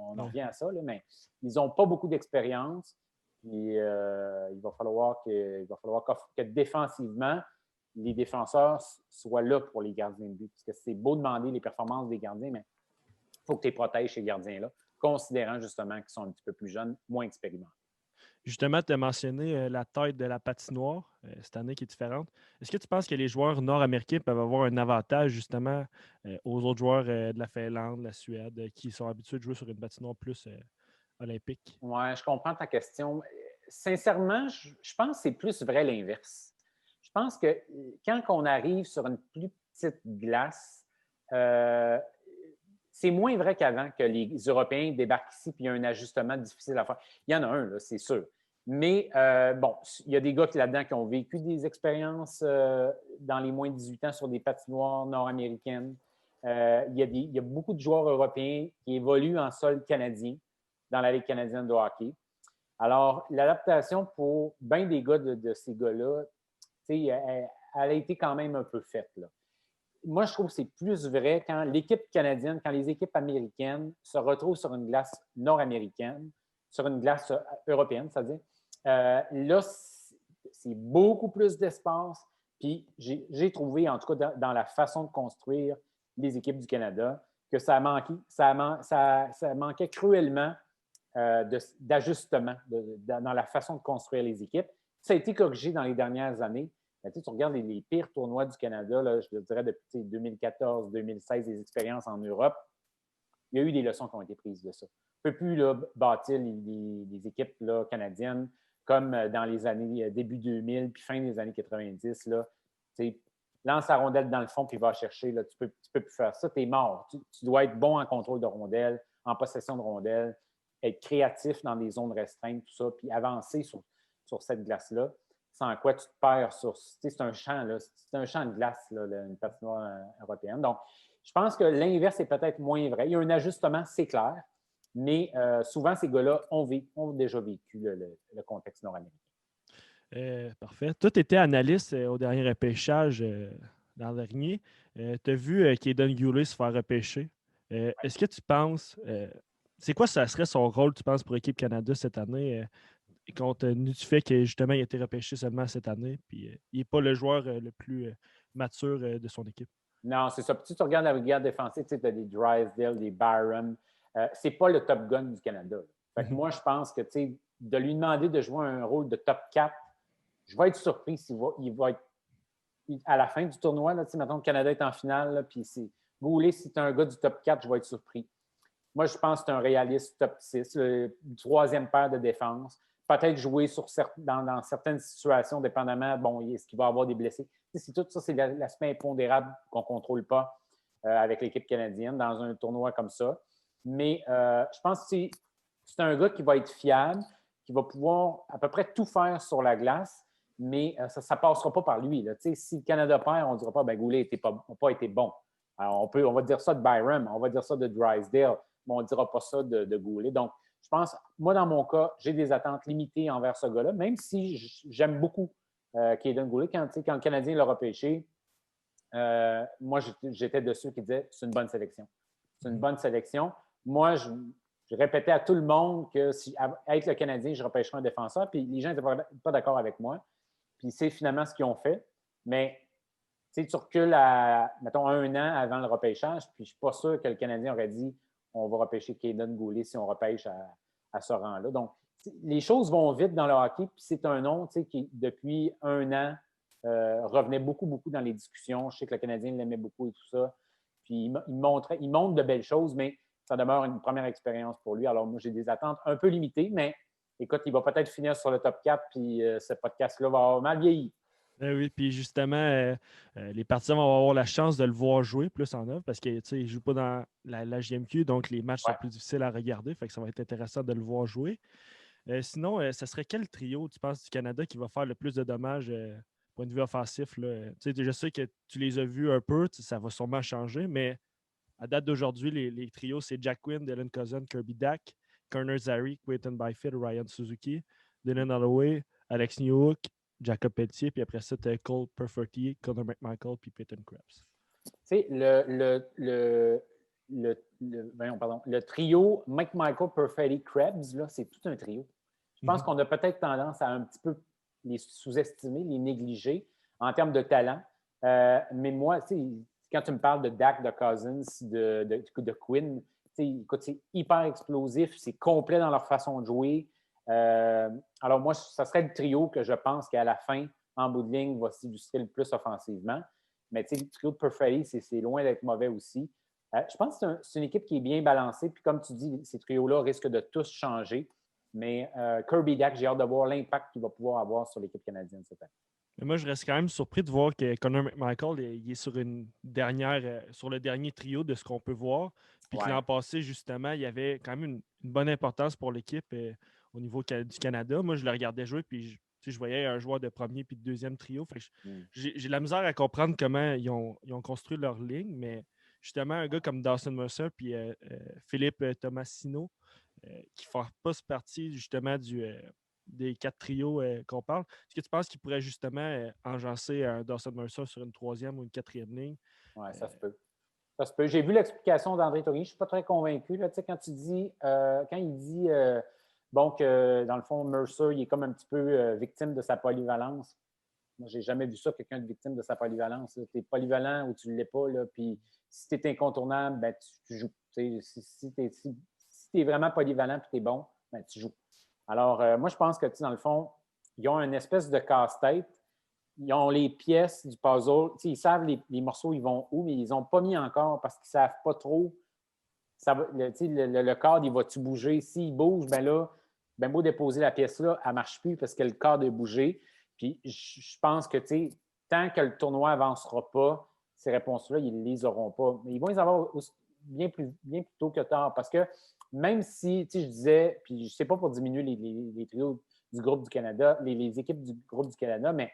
On en revient à ça, là, mais ils n'ont pas beaucoup d'expérience. Puis, il va falloir que défensivement, les défenseurs soient là pour les gardiens de but. Parce que c'est beau demander les performances des gardiens, mais il faut que tu les protèges, ces gardiens-là, considérant justement qu'ils sont un petit peu plus jeunes, moins expérimentés. Justement, tu as mentionné la taille de la patinoire cette année qui est différente. Est-ce que tu penses que les joueurs nord-américains peuvent avoir un avantage justement aux autres joueurs de la Finlande, la Suède, qui sont habitués de jouer sur une patinoire plus olympique? Oui, je comprends ta question. Sincèrement, je pense que c'est plus vrai l'inverse. Je pense que quand on arrive sur une plus petite glace, c'est moins vrai qu'avant que les Européens débarquent ici et il y a un ajustement difficile à faire. Il y en a un, là, c'est sûr. Mais bon, il y a des gars là-dedans qui ont vécu des expériences dans les moins de 18 ans sur des patinoires nord-américaines. Il y a beaucoup de joueurs européens qui évoluent en sol canadien dans la Ligue canadienne de hockey. Alors, l'adaptation pour bien des gars de ces gars-là, elle a été quand même un peu faite, là. moi, je trouve que c'est plus vrai quand l'équipe canadienne, quand les équipes américaines se retrouvent sur une glace nord-américaine, sur une glace européenne, c'est-à-dire, là, c'est beaucoup plus d'espace. Puis j'ai trouvé, en tout cas, dans la façon de construire les équipes du Canada, que ça manquait cruellement d'ajustement dans la façon de construire les équipes. Ça a été corrigé dans les dernières années. Mais, tu regardes les pires tournois du Canada, là, je te dirais depuis 2014, 2016, les expériences en Europe, il y a eu des leçons qui ont été prises de ça. On ne peut plus là, bâtir les équipes là, canadiennes comme dans les années début 2000 puis fin des années 90. Là, lance la rondelle dans le fond puis va chercher. Là, tu peux plus faire ça. Tu es mort. Tu dois être bon en contrôle de rondelle, en possession de rondelle, être créatif dans des zones restreintes, tout ça, puis avancer sur cette glace-là. Sans quoi tu te perds sur. C'est un champ, là, c'est un champ de glace, là, une patinoire européenne. Donc, je pense que l'inverse est peut-être moins vrai. Il y a un ajustement, c'est clair, mais souvent, ces gars-là ont déjà vécu le contexte nord-américain. Parfait. Toi, tu étais analyste au dernier repêchage l'an dernier. Tu as vu Kaiden Guhle se faire repêcher. Est-ce que tu penses. C'est quoi ça serait son rôle, tu penses, pour l'équipe Canada cette année, compte tenu du fait que justement, il a été repêché seulement cette année, puis il n'est pas le joueur le plus mature de son équipe? Non, c'est ça. Puis tu regardes la brigade défensive, tu as des Drysdale, des Byram. C'est pas le top gun du Canada. Fait que moi, je pense que de lui demander de jouer un rôle de top 4, je vais être surpris s'il va être à la fin du tournoi. Là, mettons, le Canada est en finale, là, puis Goulet, si tu un gars du top 4, je vais être surpris. Moi, je pense que c'est un réaliste top 6, le troisième paire de défense. Peut-être jouer dans certaines situations, dépendamment, bon, est-ce qu'il va avoir des blessés? C'est tout ça, c'est l'aspect impondérable qu'on ne contrôle pas avec l'équipe canadienne dans un tournoi comme ça. Mais je pense que c'est un gars qui va être fiable, qui va pouvoir à peu près tout faire sur la glace, mais ça ne passera pas par lui. Là. Si le Canada perd, on ne dira pas ben Goulet n'a pas été bon. Alors, on va dire ça de Byram, on va dire ça de Drysdale, mais on ne dira pas ça de Goulet. Donc, je pense, moi, dans mon cas, j'ai des attentes limitées envers ce gars-là, même si j'aime beaucoup Kaiden Goulet. Quand le Canadien l'a repêché, moi, j'étais de ceux qui disaient c'est une bonne sélection. C'est une bonne sélection. Moi, je répétais à tout le monde que si être le Canadien, je repêcherais un défenseur, puis les gens n'étaient pas d'accord avec moi. Puis c'est finalement ce qu'ils ont fait. Mais tu recules à, mettons, 1 an avant le repêchage, puis je ne suis pas sûr que le Canadien aurait dit on va repêcher Kaiden Goulet si on repêche à ce rang-là. Donc, les choses vont vite dans le hockey, puis c'est un nom qui, depuis 1 an, revenait beaucoup, beaucoup dans les discussions. Je sais que le Canadien l'aimait beaucoup et tout ça. Puis il montre de belles choses, mais ça demeure une première expérience pour lui. Alors, moi, j'ai des attentes un peu limitées, mais écoute, il va peut-être finir sur le top 4, puis ce podcast-là va avoir mal vieilli. Oui, puis justement, les partisans vont avoir la chance de le voir jouer plus en œuvre parce qu'il ne joue pas dans la JMQ, donc les matchs sont plus difficiles à regarder. Fait que ça va être intéressant de le voir jouer. Sinon, ce serait quel trio, tu penses, du Canada qui va faire le plus de dommages point de vue offensif? Là? Je sais que tu les as vus un peu, ça va sûrement changer, mais à date d'aujourd'hui, les trios, c'est Jack Quinn, Dylan Cousin, Kirby Dack, Connor Zary, Quinton Byfield, Ryan Suzuki, Dylan Holloway, Alex Newhook, Jacob Pelletier, puis après ça, tu as Cole Perfectier, Connor McMichael, puis Peyton Krebs. Tu sais, le trio McMichael, Perfetti, Krebs, là, c'est tout un trio. Je pense qu'on a peut-être tendance à un petit peu les sous-estimer, les négliger en termes de talent. Mais moi, quand tu me parles de Dak, de Cousins, de Quinn, écoute, c'est hyper explosif, c'est complet dans leur façon de jouer. Alors moi, ça serait le trio que je pense qu'à la fin, en bout de ligne, va s'illustrer le plus offensivement. Mais le trio de Perfetti, c'est loin d'être mauvais aussi. Je pense que c'est une équipe qui est bien balancée. Puis comme tu dis, ces trios-là risquent de tous changer. Mais Kirby Dack, j'ai hâte de voir l'impact qu'il va pouvoir avoir sur l'équipe canadienne cette année. Mais moi, je reste quand même surpris de voir que Connor McMichael il est sur sur le dernier trio de ce qu'on peut voir. Puis que l'an passé, justement, il y avait quand même une bonne importance pour l'équipe au niveau du Canada. Moi, je le regardais jouer, puis je voyais un joueur de premier puis de deuxième trio. Fait que j'ai de la misère à comprendre comment ils ont construit leur ligne, mais justement, un gars comme Dawson Mercer puis Philippe Tomasino, qui ne font pas partie justement des 4 trios qu'on parle. Est-ce que tu penses qu'il pourrait justement enjancer un Dawson Mercer sur une 3e ou une 4e ligne? Oui, ça se peut. Ça se peut. J'ai vu l'explication d'André Tourigny. Je ne suis pas très convaincu. Là, quand il dit bon, que dans le fond, Mercer, il est comme un petit peu victime de sa polyvalence. Moi, je n'ai jamais vu ça, quelqu'un de victime de sa polyvalence. Tu es polyvalent ou tu ne l'es pas. Là, puis si tu es incontournable, ben, tu joues. Si tu es vraiment polyvalent et tu es bon, ben, tu joues. Alors, moi, je pense que, dans le fond, ils ont une espèce de casse-tête. Ils ont les pièces du puzzle. Ils savent les morceaux, ils vont où, mais ils n'ont pas mis encore parce qu'ils ne savent pas trop. Le cadre, il va-tu bouger? S'il bouge, ben là, ben beau déposer la pièce là, elle ne marche plus parce que le cadre a bougé. Puis je pense que tant que le tournoi n'avancera pas, ces réponses-là, ils ne les auront pas. Mais ils vont les avoir bien plus tôt que tard. Parce que même si, je disais, puis je ne sais pas pour diminuer les trios du groupe du Canada, les équipes du groupe du Canada, mais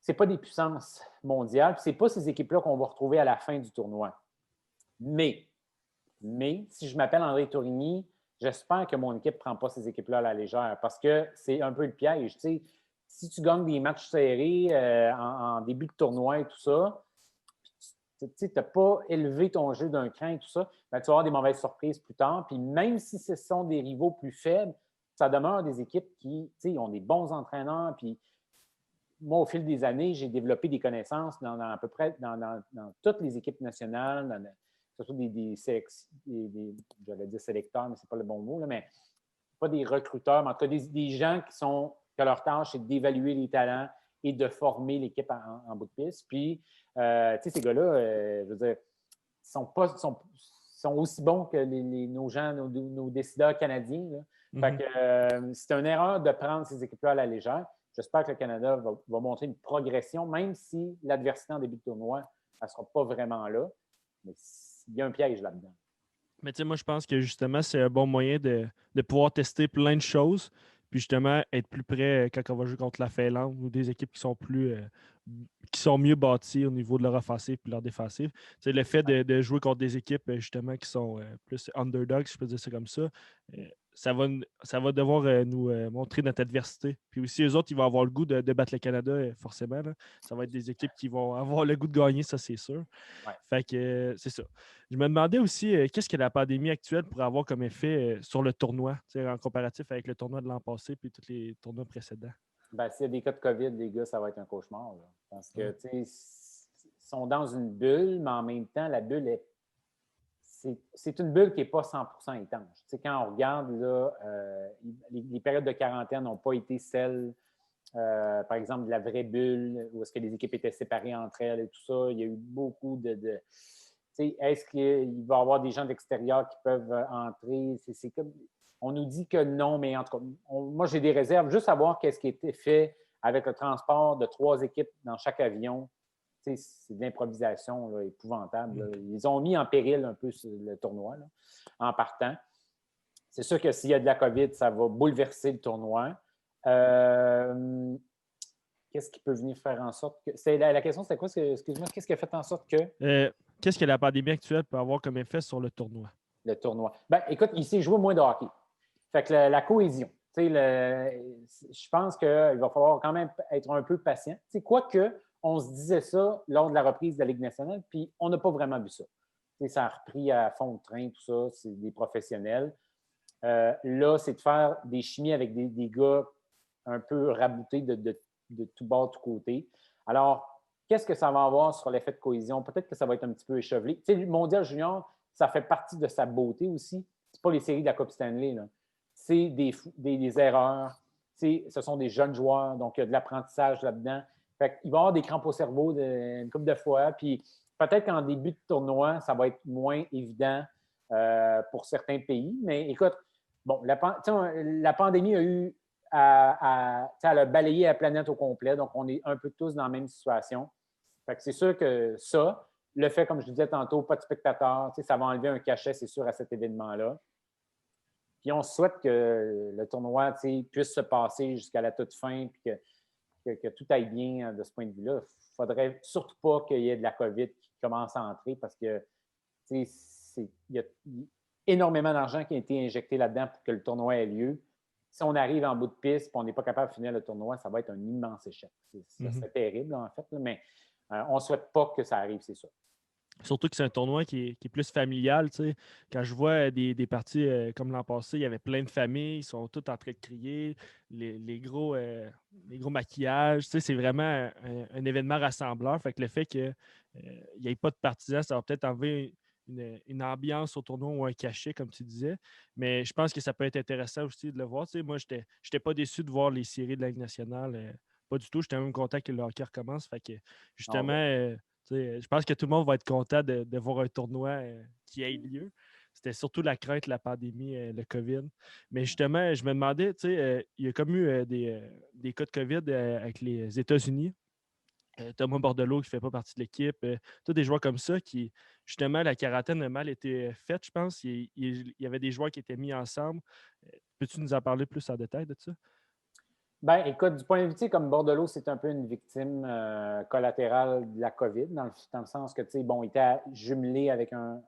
ce n'est pas des puissances mondiales. Ce n'est pas ces équipes-là qu'on va retrouver à la fin du tournoi. Mais si je m'appelle André Tourigny, j'espère que mon équipe ne prend pas ces équipes-là à la légère parce que c'est un peu le piège. Si tu gagnes des matchs serrés en début de tournoi et tout ça, tu n'as pas élevé ton jeu d'un cran et tout ça, ben, tu vas avoir des mauvaises surprises plus tard. Puis même si ce sont des rivaux plus faibles, ça demeure des équipes qui ont des bons entraîneurs. Puis moi, au fil des années, j'ai développé des connaissances dans à peu près dans toutes les équipes nationales, que ce soit j'allais dire sélecteurs, mais ce n'est pas le bon mot, là, mais pas des recruteurs, mais en tout cas des gens que leur tâche, c'est d'évaluer les talents et de former l'équipe en bout de piste. Puis, ces gars-là, je veux dire, sont aussi bons que nos gens, nos décideurs canadiens. Là. Fait que c'est une erreur de prendre ces équipes-là à la légère. J'espère que le Canada va montrer une progression, même si l'adversité en début de tournoi, elle ne sera pas vraiment là. Mais il y a un piège là-dedans. Mais tu sais, moi, je pense que justement, c'est un bon moyen de pouvoir tester plein de choses, puis justement, être plus prêt quand on va jouer contre la Finlande ou des équipes qui sont mieux bâties au niveau de leur offensive et leur défensive. Tu sais, le fait de jouer contre des équipes, justement, qui sont plus underdogs, si je peux dire ça comme ça, ça va devoir nous montrer notre adversité. Puis aussi, eux autres, ils vont avoir le goût de battre le Canada, forcément. Là. Ça va être des équipes qui vont avoir le goût de gagner, ça, c'est sûr. Ouais. Fait que c'est ça. Je me demandais aussi, qu'est-ce que la pandémie actuelle pourrait avoir comme effet sur le tournoi, en comparatif avec le tournoi de l'an passé et tous les tournois précédents? Ben, s'il y a des cas de COVID, les gars, ça va être un cauchemar. Là. Parce que, ils sont dans une bulle, mais en même temps, la bulle c'est une bulle qui n'est pas 100% étanche. Quand on regarde, là, les périodes de quarantaine n'ont pas été celles, par exemple, de la vraie bulle, où est-ce que les équipes étaient séparées entre elles et tout ça. Il y a eu beaucoup de est-ce qu'il va y avoir des gens d'extérieur qui peuvent entrer? C'est comme, on nous dit que non, mais en tout cas, moi, j'ai des réserves. Juste à voir qu'est-ce qui a été fait avec le transport de 3 équipes dans chaque avion. C'est de l'improvisation là, épouvantable. Là. Ils ont mis en péril un peu le tournoi là, en partant. C'est sûr que s'il y a de la COVID, ça va bouleverser le tournoi. Qu'est-ce qui peut venir faire en sorte que... La question, c'était quoi? Excuse-moi, qu'est-ce qui a fait en sorte que... Qu'est-ce que la pandémie actuelle peut avoir comme effet sur le tournoi? Le tournoi. Ben, écoute, il s'est joué moins de hockey. Fait que la cohésion. Je pense qu'il va falloir quand même être un peu patient. Quoique, on se disait ça lors de la reprise de la Ligue nationale, puis on n'a pas vraiment vu ça. Ça a repris à fond de train, tout ça, c'est des professionnels. Là, c'est de faire des chimies avec des gars un peu raboutés de tout bas, de tout côté. Alors, qu'est-ce que ça va avoir sur l'effet de cohésion? Peut-être que ça va être un petit peu échevelé. Le mondial junior, ça fait partie de sa beauté aussi. C'est pas les séries de la Coupe Stanley, là. C'est des erreurs. Ce sont des jeunes joueurs, donc il y a de l'apprentissage là-dedans. Fait qu'il va y avoir des crampes au cerveau une couple de fois. Puis peut-être qu'en début de tournoi, ça va être moins évident pour certains pays. Mais écoute, bon, la pandémie a eu elle a balayé la planète au complet. Donc, on est un peu tous dans la même situation. Fait que c'est sûr que ça, le fait, comme je disais tantôt, pas de spectateurs, ça va enlever un cachet, c'est sûr, à cet événement-là. Puis on souhaite que le tournoi puisse se passer jusqu'à la toute fin puis que tout aille bien de ce point de vue-là. Il ne faudrait surtout pas qu'il y ait de la COVID qui commence à entrer parce que il y a énormément d'argent qui a été injecté là-dedans pour que le tournoi ait lieu. Si on arrive en bout de piste et on n'est pas capable de finir le tournoi, ça va être un immense échec. C'est terrible, en fait, mais on ne souhaite pas que ça arrive, c'est sûr. Surtout que c'est un tournoi qui est plus familial. Tu sais. Quand je vois des parties comme l'an passé, il y avait plein de familles, ils sont tous en train de crier, les gros maquillages. Tu sais, c'est vraiment un événement rassembleur. Fait que le fait qu'il n'y ait pas de partisans, ça va peut-être enlever une ambiance au tournoi ou un cachet, comme tu disais. Mais je pense que ça peut être intéressant aussi de le voir. Tu sais, moi, je n'étais pas déçu de voir les séries de la Ligue nationale. Pas du tout. J'étais même content que le hockey recommence. Fait que Ah justement, ouais. je pense que tout le monde va être content de voir un tournoi qui ait lieu. C'était surtout la crainte de la pandémie, le COVID. Mais justement, je me demandais, il y a comme eu des cas de COVID avec les États-Unis. Thomas Bordelot qui ne fait pas partie de l'équipe. Tous des joueurs comme ça qui, justement, la quarantaine a mal été faite, je pense. Il y avait des joueurs qui étaient mis ensemble. Peux-tu nous en parler plus en détail de ça? Ben, écoute, du point de vue, tu sais, comme Bordelot, c'est un peu une victime collatérale de la COVID, dans le sens que, tu sais, bon, il était jumelé avec un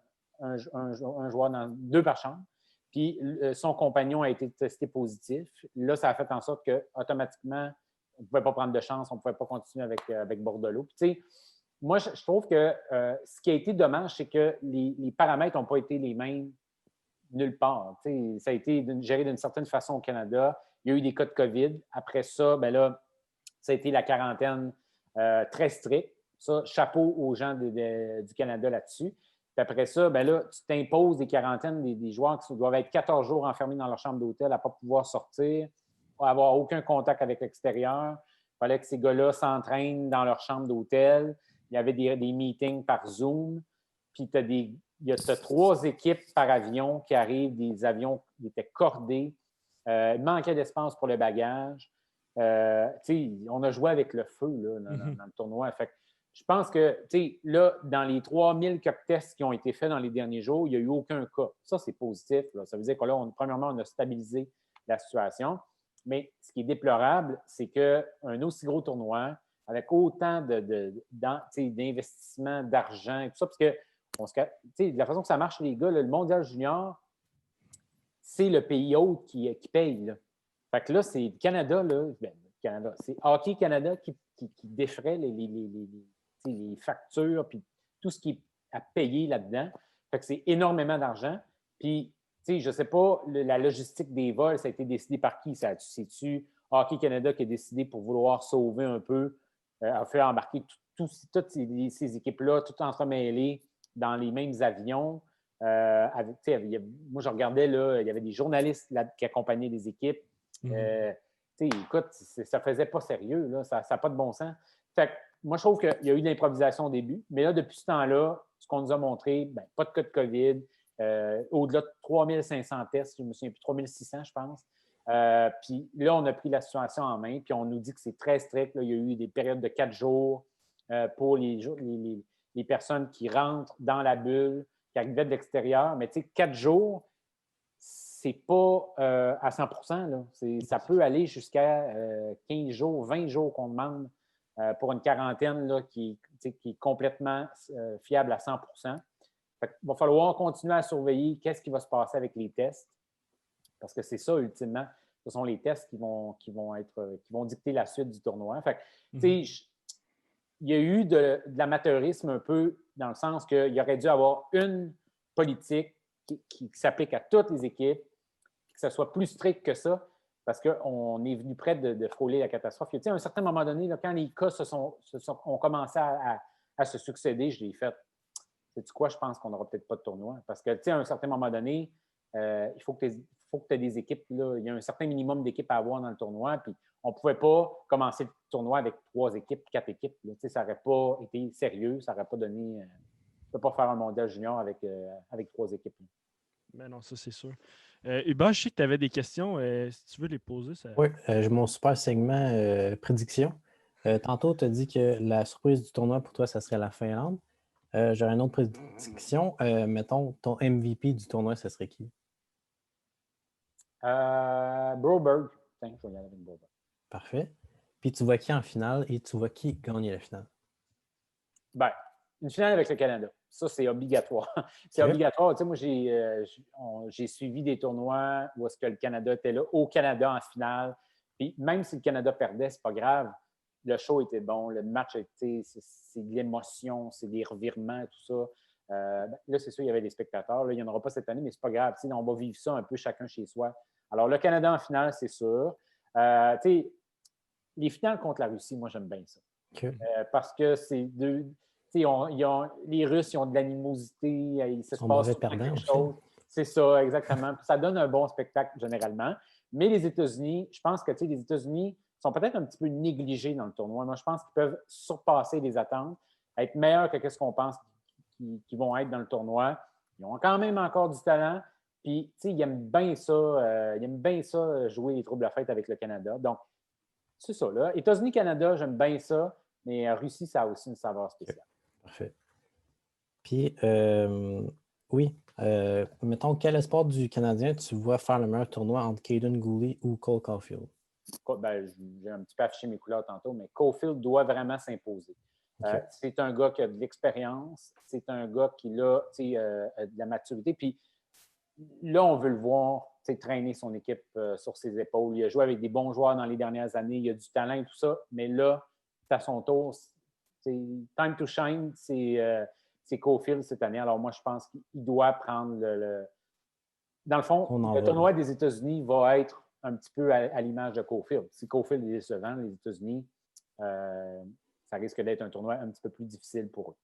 joueur dans 2 par chambre, puis son compagnon a été testé positif. Là, ça a fait en sorte qu'automatiquement, on ne pouvait pas prendre de chance, on ne pouvait pas continuer avec Bordelot. Puis, tu sais, moi, je trouve que ce qui a été dommage, c'est que les paramètres n'ont pas été les mêmes nulle part. T'sais, ça a été géré d'une certaine façon au Canada. Il y a eu des cas de COVID. Après ça, ben là, ça a été la quarantaine très stricte. Ça, chapeau aux gens du Canada là-dessus. Puis après ça, ben là, tu t'imposes des quarantaines des joueurs qui doivent être 14 jours enfermés dans leur chambre d'hôtel à ne pas pouvoir sortir, à avoir aucun contact avec l'extérieur. Il fallait que ces gars-là s'entraînent dans leur chambre d'hôtel. Il y avait des meetings par Zoom. Puis il y a 3 équipes par avion qui arrivent, des avions qui étaient cordés. Il manquait d'espace pour le bagage. On a joué avec le feu là, dans le tournoi. Fait que je pense que là, dans les 3000 cup tests qui ont été faits dans les derniers jours, il n'y a eu aucun cas. Ça, c'est positif. Là. Ça veut dire que là, premièrement, on a stabilisé la situation. Mais ce qui est déplorable, c'est qu'un aussi gros tournoi, avec autant d'investissement, d'argent et tout ça, parce que de la façon que ça marche, les gars, là, le mondial junior, c'est le pays hôte qui paye. Là. Fait que là, c'est le Canada, Canada, c'est Hockey Canada qui défraie les factures puis tout ce qui est à payer là-dedans. Fait que c'est énormément d'argent. Puis, je ne sais pas, la logistique des vols, ça a été décidé par qui? C'est-tu Hockey Canada qui a décidé pour vouloir sauver un peu, a fait embarquer toutes ces équipes-là, toutes entremêlées dans les mêmes avions. Moi, je regardais, là, il y avait des journalistes là, qui accompagnaient les équipes. Écoute, ça faisait pas sérieux, là, ça n'a pas de bon sens. Fait que, moi, je trouve qu'il y a eu de l'improvisation au début, mais là, depuis ce temps-là, ce qu'on nous a montré, ben, pas de cas de COVID, au-delà de 3500 tests, je me souviens plus, 3600, je pense. Puis là, on a pris la situation en main, puis on nous dit que c'est très strict. Là, il y a eu des périodes de 4 jours pour les personnes qui rentrent dans la bulle, qui arrivaient de l'extérieur. Mais tu sais, 4 jours, c'est pas à 100 là. Ça peut aller jusqu'à 15 jours, 20 jours qu'on demande pour une quarantaine là, qui est complètement fiable à 100 Il va falloir continuer à surveiller qu'est-ce qui va se passer avec les tests, parce que c'est ça, ultimement. Ce sont les tests qui vont dicter la suite du tournoi. Fait que, il y a eu de l'amateurisme un peu, dans le sens qu'il aurait dû avoir une politique qui s'applique à toutes les équipes, que ce soit plus strict que ça, parce qu'on est venu près de frôler la catastrophe. À un certain moment donné, là, quand les cas ont commencé à se succéder, je l'ai fait. Sais-tu quoi? Je pense qu'on n'aura peut-être pas de tournoi. Parce que, à un certain moment donné, il faut que tu aies des équipes. Là. Il y a un certain minimum d'équipes à avoir dans le tournoi. Puis on ne pouvait pas commencer le tournoi avec 3 équipes, 4 équipes. Là. Ça n'aurait pas été sérieux. Ça n'aurait pas donné. On ne peut pas faire un mondial junior avec 3 équipes. Là. Mais non, ça, c'est sûr. Hubert, je sais que tu avais des questions. Si tu veux les poser, ça. Oui, j'ai mon super segment prédiction. Tantôt, tu as dit que la surprise du tournoi pour toi, ça serait la Finlande. J'aurais une autre prédiction. Mettons, ton MVP du tournoi, ça serait qui? Broberg. Tiens, je vais y aller avec Broberg. Parfait. Puis tu vois qui en finale et tu vois qui gagner la finale? Ben, une finale avec le Canada. Ça, c'est obligatoire. C'est obligatoire. Tu sais, moi, j'ai suivi des tournois où est-ce que le Canada était là, au Canada en finale. Puis même si le Canada perdait, c'est pas grave. le show était bon, le match a été, c'est de l'émotion, c'est des revirements, tout ça. Là, c'est sûr, il y avait des spectateurs. Là, il n'y en aura pas cette année, mais c'est pas grave. On va vivre ça un peu chacun chez soi. Alors, le Canada en finale, c'est sûr. Les finales contre la Russie, moi, j'aime bien ça. Okay. Parce que c'est deux. Les Russes, ils ont de l'animosité, il se passe quelque chose. C'est ça, exactement. Ça donne un bon spectacle généralement. Mais les États-Unis, je pense que les États-Unis sont peut-être un petit peu négligés dans le tournoi. Moi, je pense qu'ils peuvent surpasser les attentes, être meilleurs que ce qu'on pense qu'ils vont être dans le tournoi. Ils ont quand même encore du talent. Puis, ils aiment bien ça, jouer les troubles à fête avec le Canada. Donc, c'est ça, là. États-Unis-Canada, j'aime bien ça, mais Russie, ça a aussi une saveur spéciale. Parfait. Puis, oui, mettons, quel espoir du Canadien tu vois faire le meilleur tournoi entre Caden Gooley ou Cole Caulfield? J'ai un petit peu affiché mes couleurs tantôt, mais Caulfield doit vraiment s'imposer. Okay. C'est un gars qui a de l'expérience, c'est un gars qui a de la maturité. Puis là, on veut le voir traîner son équipe sur ses épaules. Il a joué avec des bons joueurs dans les dernières années, il a du talent et tout ça, mais là, c'est à son tour. Time to shine, c'est Caulfield cette année. Alors moi, je pense qu'il doit prendre Dans le fond, le tournoi des États-Unis va être un petit peu à l'image de Caulfield. Si Caulfield est décevant, les États-Unis, ça risque d'être un tournoi un petit peu plus difficile pour eux.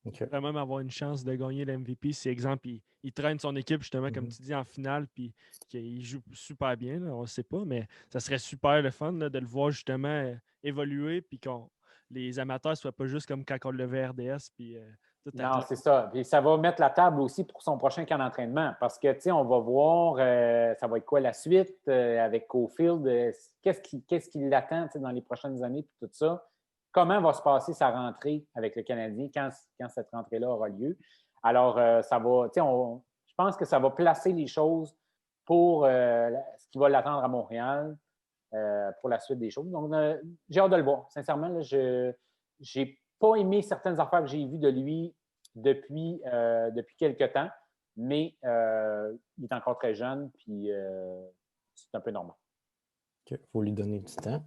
Okay. Il va même avoir une chance de gagner l'MVP. Si, exemple, il traîne son équipe, justement, comme tu dis, en finale, puis qu'il joue super bien, là, on ne sait pas, mais ça serait super le fun là, de le voir, justement, évoluer, puis que les amateurs ne soient pas juste comme quand on le levait RDS, puis non, c'est ça. Puis ça va mettre la table aussi pour son prochain camp d'entraînement, parce que, tu sais, on va voir, ça va être quoi la suite avec Caulfield, qu'est-ce qui l'attend dans les prochaines années, puis tout ça. Comment va se passer sa rentrée avec le Canadien quand cette rentrée-là aura lieu. Alors, ça va, je pense que ça va placer les choses pour ce qui va l'attendre à Montréal pour la suite des choses. Donc, j'ai hâte de le voir. Sincèrement, je n'ai pas aimé certaines affaires que j'ai vues de lui depuis quelques temps, mais il est encore très jeune, puis c'est un peu normal. Il faut lui donner du temps.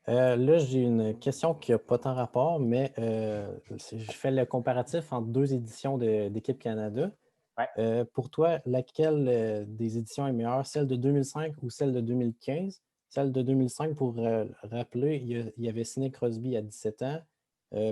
Là, j'ai une question qui n'a pas tant rapport, mais je fais le comparatif entre deux éditions d'Équipe Canada. Ouais. Pour toi, laquelle des éditions est meilleure, celle de 2005 ou celle de 2015? Celle de 2005, pour rappeler, il y avait Sidney Crosby à 17 ans,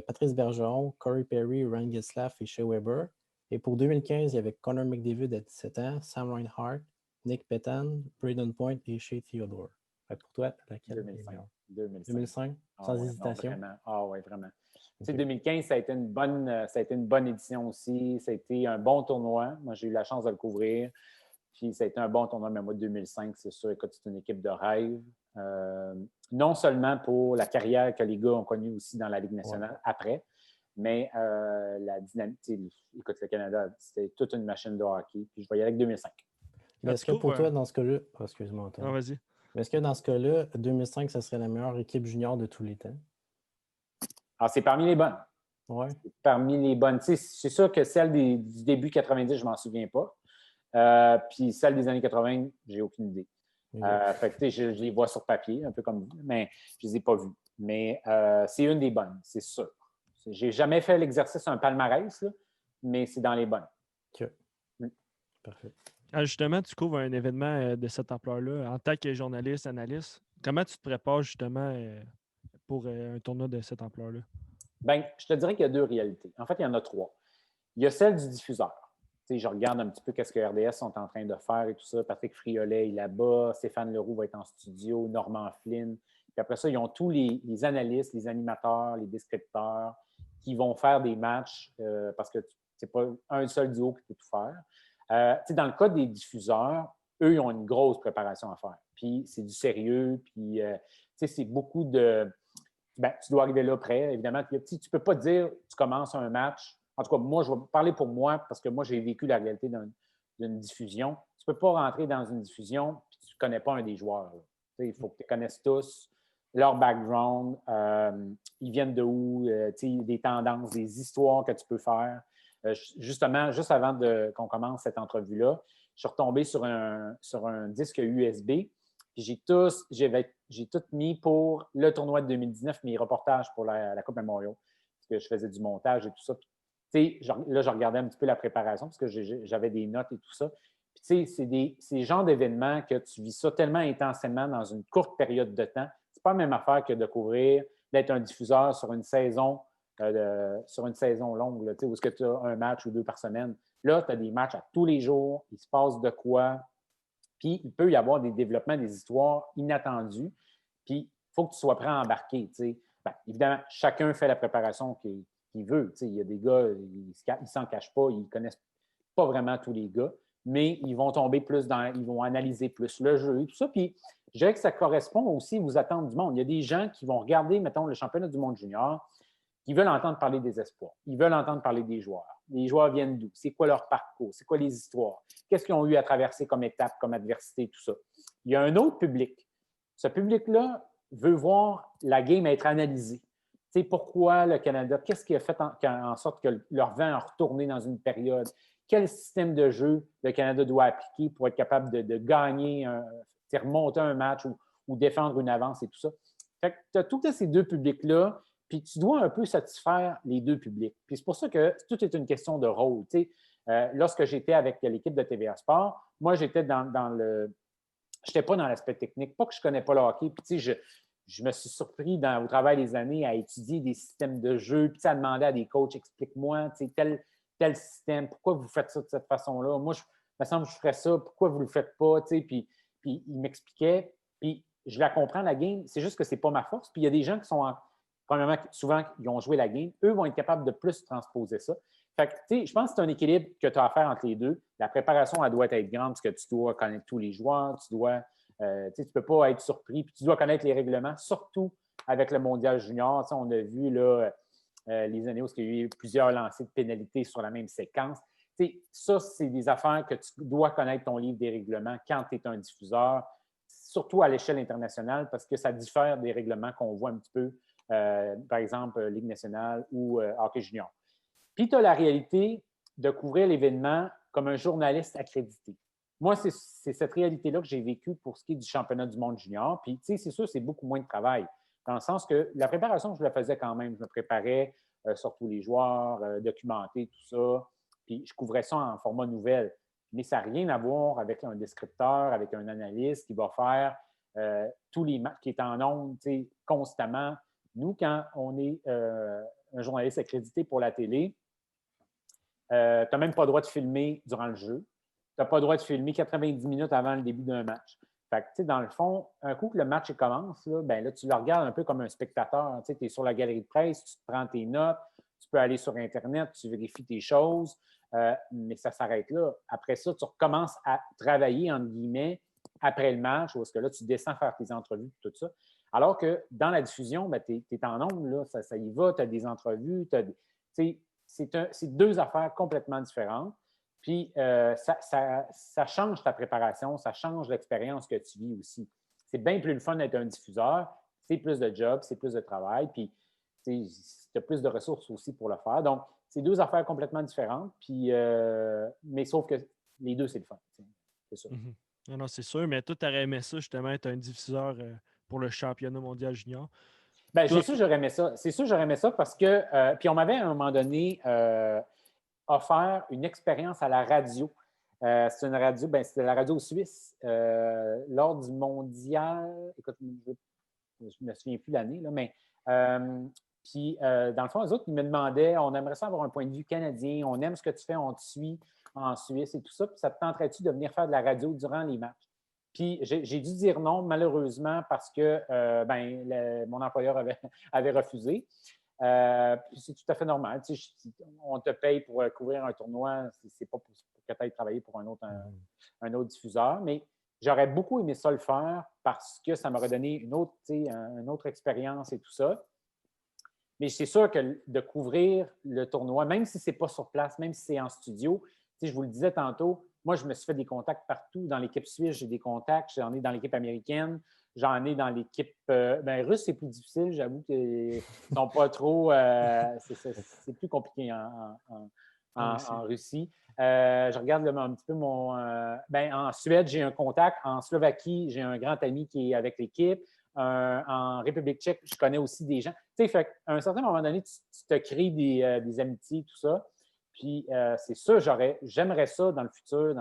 Patrice Bergeron, Corey Perry, Ryan Getzlaf et Shea Weber. Et pour 2015, il y avait Connor McDavid à 17 ans, Sam Reinhart, Nick Petan, Braden Point et Shea Theodore. Pour toi, laquelle 2005. 2005, sans hésitation. Oui, vraiment. Okay. 2015, ça a été une bonne édition aussi. Ça a été un bon tournoi. Moi, j'ai eu la chance de le couvrir. Puis, ça a été un bon tournoi, mais moi, 2005, c'est sûr, écoute, c'est une équipe de rêve. Non seulement pour la carrière que les gars ont connue aussi dans la Ligue nationale après, mais la dynamique. Écoute, le Canada, c'était toute une machine de hockey. Puis, je vais y aller avec 2005. Est-ce que pour toi, dans ce cas-là... Oh, excuse-moi, Antoine. Non, vas-y. Est-ce que dans ce cas-là, 2005, ça serait la meilleure équipe junior de tous les temps? Alors, c'est parmi les bonnes. Oui. C'est parmi les bonnes. C'est sûr que celle du début 90, je ne m'en souviens pas. Puis celle des années 80, j'ai aucune idée. Fait que, je les vois sur papier, un peu comme vous, mais je ne les ai pas vues. Mais c'est une des bonnes, c'est sûr. Je n'ai jamais fait l'exercice un palmarès, là, mais c'est dans les bonnes. OK. Parfait. Justement, tu couvres un événement de cette ampleur-là en tant que journaliste, analyste. Comment tu te prépares justement pour un tournoi de cette ampleur-là? Bien, je te dirais qu'il y a deux réalités. En fait, il y en a trois. Il y a celle du diffuseur. Je regarde un petit peu ce que RDS sont en train de faire et tout ça. Patrick Friolet est là-bas, Stéphane Leroux va être en studio, Normand Flynn. Puis après ça, ils ont tous les analystes, les animateurs, les descripteurs qui vont faire des matchs parce que c'est pas un seul duo qui peut tout faire. Dans le cas des diffuseurs, eux, ils ont une grosse préparation à faire. Puis c'est du sérieux, puis c'est beaucoup de... Ben, tu dois arriver là près, évidemment. Tu ne peux pas dire tu commences un match. En tout cas, moi, je vais parler pour moi parce que moi, j'ai vécu la réalité d'une diffusion. Tu ne peux pas rentrer dans une diffusion et tu ne connais pas un des joueurs. Il faut que tu les connaisses tous, leur background, ils viennent de où, des tendances, des histoires que tu peux faire. Justement, juste avant qu'on commence cette entrevue-là, je suis retombé sur un disque USB. Puis j'ai tout mis pour le tournoi de 2019, mes reportages pour la Coupe Memorial, parce que je faisais du montage et tout ça. Puis, là, je regardais un petit peu la préparation parce que j'avais des notes et tout ça. Puis, c'est le genre d'événements que tu vis ça tellement intensément dans une courte période de temps. C'est pas la même affaire que de couvrir, d'être un diffuseur sur une saison longue, là, où est-ce que tu as un match ou 2 par semaine. Là, tu as des matchs à tous les jours, il se passe de quoi. Puis, il peut y avoir des développements, des histoires inattendues. Puis, il faut que tu sois prêt à embarquer. Ben, évidemment, chacun fait la préparation qu'il veut. Il y a des gars, ils ne s'en cachent pas, ils ne connaissent pas vraiment tous les gars, mais ils vont tomber plus ils vont analyser plus le jeu et tout ça. Puis, je dirais que ça correspond aussi aux attentes du monde. Il y a des gens qui vont regarder, mettons, le championnat du monde junior, qui veulent entendre parler des espoirs. Ils veulent entendre parler des joueurs. Les joueurs viennent d'où? C'est quoi leur parcours? C'est quoi les histoires? Qu'est-ce qu'ils ont eu à traverser comme étape, comme adversité, tout ça? Il y a un autre public. Ce public-là veut voir la game être analysée. Tu sais, pourquoi le Canada? Qu'est-ce qui a fait en sorte que leur vent a retourné dans une période? Quel système de jeu le Canada doit appliquer pour être capable de gagner, remonter un match ou défendre une avance et tout ça? Fait que tu as tous ces deux publics-là, puis tu dois un peu satisfaire les deux publics. Puis c'est pour ça que tout est une question de rôle. Tu sais, lorsque j'étais avec l'équipe de TVA Sport, moi, j'étais dans le... Je n'étais pas dans l'aspect technique. Pas que je ne connais pas le hockey. Puis tu sais, je me suis surpris au travail des années à étudier des systèmes de jeu, puis à demander à des coachs, explique-moi, tu sais, tel système, pourquoi vous faites ça de cette façon-là? Moi, il me semble que je ferais ça, pourquoi vous ne le faites pas? Tu sais, puis ils m'expliquaient, puis je la comprends, la game, c'est juste que ce n'est pas ma force. Puis il y a des gens qui sont premièrement, souvent, ils ont joué la game. Eux vont être capables de plus transposer ça. Fait que, tu sais, je pense que c'est un équilibre que tu as à faire entre les deux. La préparation, elle doit être grande parce que tu dois connaître tous les joueurs, tu ne peux pas être surpris, puis tu dois connaître les règlements, surtout avec le mondial junior. Tu sais, on a vu là, les années où il y a eu plusieurs lancers de pénalités sur la même séquence. Tu sais, ça, c'est des affaires que tu dois connaître ton livre des règlements quand tu es un diffuseur, surtout à l'échelle internationale, parce que ça diffère des règlements qu'on voit un petit peu par exemple, Ligue nationale ou hockey junior. Puis, tu as la réalité de couvrir l'événement comme un journaliste accrédité. Moi, c'est cette réalité-là que j'ai vécue pour ce qui est du championnat du monde junior. Puis, tu sais, c'est sûr, c'est beaucoup moins de travail, dans le sens que la préparation, je la faisais quand même. Je me préparais sur tous les joueurs, documenter tout ça. Puis, je couvrais ça en format nouvelle. Mais ça n'a rien à voir avec un descripteur, avec un analyste qui va faire tous les matchs, qui est en ondes, tu sais, constamment. Nous, quand on est un journaliste accrédité pour la télé, tu n'as même pas le droit de filmer durant le jeu. Tu n'as pas le droit de filmer 90 minutes avant le début d'un match. Fait que, tu sais, dans le fond, un coup que le match commence, là, tu le regardes un peu comme un spectateur. Tu sais, es sur la galerie de presse, tu te prends tes notes, tu peux aller sur Internet, tu vérifies tes choses, mais ça s'arrête là. Après ça, tu recommences à travailler, entre guillemets, après le match, parce que là, tu descends faire tes entrevues et tout ça. Alors que dans la diffusion, ben, tu es en ondes, là, ça y va, tu as des entrevues, c'est deux affaires complètement différentes. Puis, ça change ta préparation, ça change l'expérience que tu vis aussi. C'est bien plus le fun d'être un diffuseur, c'est plus de job, c'est plus de travail, puis tu as plus de ressources aussi pour le faire. Donc, c'est deux affaires complètement différentes, puis, mais sauf que les deux, c'est le fun. C'est ça. Mm-hmm. Non, c'est sûr, mais toi, tu aurais aimé ça, justement, être un diffuseur pour le championnat mondial junior. Bien, c'est sûr que j'aurais aimé ça. C'est sûr que j'aurais aimé ça parce que, puis on m'avait à un moment donné offert une expérience à la radio. C'est une radio, ben, c'était la radio suisse lors du mondial. Écoute, je ne me souviens plus l'année, là, mais puis dans le fond, les autres, ils me demandaient, on aimerait ça avoir un point de vue canadien, on aime ce que tu fais, on te suit en Suisse et tout ça, puis ça te tenterait-tu de venir faire de la radio durant les matchs? Puis j'ai dû dire non, malheureusement, parce que mon employeur avait refusé. Puis c'est tout à fait normal. Tu sais, on te paye pour couvrir un tournoi, c'est pas pour que tu ailles travailler pour un autre diffuseur. Mais j'aurais beaucoup aimé ça le faire parce que ça m'aurait donné une autre expérience et tout ça. Mais c'est sûr que de couvrir le tournoi, même si ce n'est pas sur place, même si c'est en studio, tu sais, je vous le disais tantôt, moi, je me suis fait des contacts partout. Dans l'équipe suisse, j'ai des contacts. J'en ai dans l'équipe américaine. J'en ai dans l'équipe russe, c'est plus difficile. J'avoue qu'ils ne sont pas trop... c'est plus compliqué en Russie. Je regarde un petit peu en Suède, j'ai un contact. En Slovaquie, j'ai un grand ami qui est avec l'équipe. En République tchèque, je connais aussi des gens. Tu sais, à un certain moment donné, tu te crées des amitiés, tout ça. Puis, c'est sûr, j'aimerais ça dans le futur,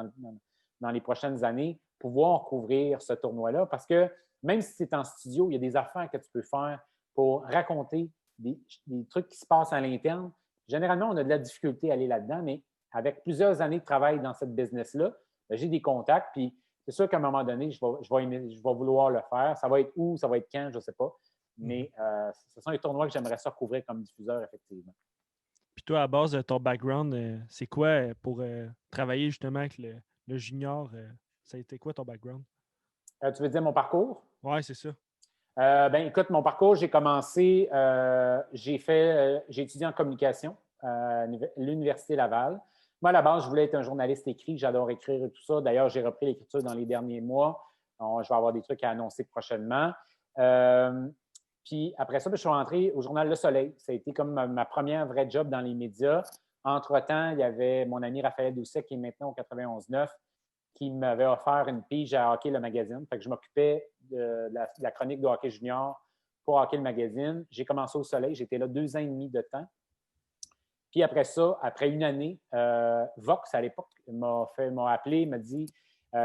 dans les prochaines années, pouvoir couvrir ce tournoi-là parce que même si c'est en studio, il y a des affaires que tu peux faire pour raconter des trucs qui se passent à l'interne. Généralement, on a de la difficulté à aller là-dedans, mais avec plusieurs années de travail dans cette business-là, j'ai des contacts, puis c'est sûr qu'à un moment donné, je vais vouloir le faire. Ça va être où, ça va être quand, je ne sais pas. Mais ce sont les tournois que j'aimerais ça couvrir comme diffuseur, effectivement. Puis toi, à base de ton background, c'est quoi pour travailler justement avec le junior? Ça a été quoi ton background? Tu veux dire mon parcours? Oui, c'est ça. Écoute, mon parcours, j'ai commencé, j'ai étudié en communication à l'Université Laval. Moi, à la base, je voulais être un journaliste écrit. J'adore écrire et tout ça. D'ailleurs, j'ai repris l'écriture dans les derniers mois. Je vais avoir des trucs à annoncer prochainement. Puis après ça, je suis rentré au journal Le Soleil. Ça a été comme ma première vraie job dans les médias. Entre-temps, il y avait mon ami Raphaël Doucet, qui est maintenant au 91.9, qui m'avait offert une pige à Hockey le magazine. Fait que je m'occupais de la chronique de Hockey Junior pour Hockey le magazine. J'ai commencé au Soleil. J'étais là 2 ans et demi de temps. Puis après ça, après une année, Vox, à l'époque, m'a appelé, m'a dit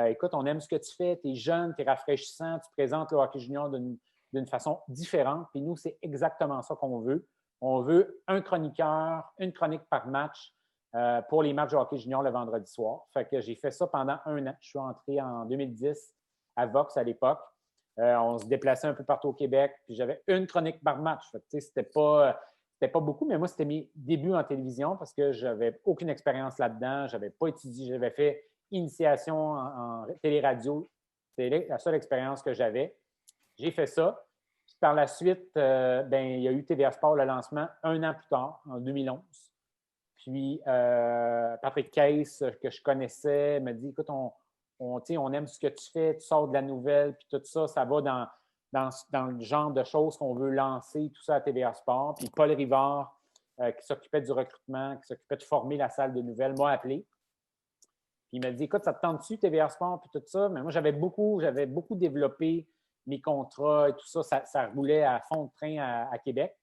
écoute, on aime ce que tu fais, tu es jeune, tu es rafraîchissant, tu présentes le hockey junior d'une façon différente. Puis nous, c'est exactement ça qu'on veut. On veut un chroniqueur, une chronique par match pour les matchs de hockey junior le vendredi soir. Fait que j'ai fait ça pendant 1 an. Je suis entré en 2010 à Vox à l'époque. On se déplaçait un peu partout au Québec, puis j'avais une chronique par match. Fait que, c'était pas beaucoup, mais moi, c'était mes débuts en télévision parce que je n'avais aucune expérience là-dedans. Je n'avais pas étudié. J'avais fait initiation en télé-radio. C'était la seule expérience que j'avais. J'ai fait ça. Puis par la suite, il y a eu TVA Sport, le lancement, 1 an plus tard, en 2011. Puis Patrick Case, que je connaissais, m'a dit écoute, on aime ce que tu fais, tu sors de la nouvelle, puis tout ça, ça va dans le genre de choses qu'on veut lancer, tout ça à TVA Sport. Puis Paul Rivard, qui s'occupait du recrutement, qui s'occupait de former la salle de nouvelles, m'a appelé. Puis il m'a dit écoute, ça te tente-tu, TVA Sport, puis tout ça? Mais moi, j'avais beaucoup développé mes contrats et tout ça. Ça roulait à fond de train à Québec.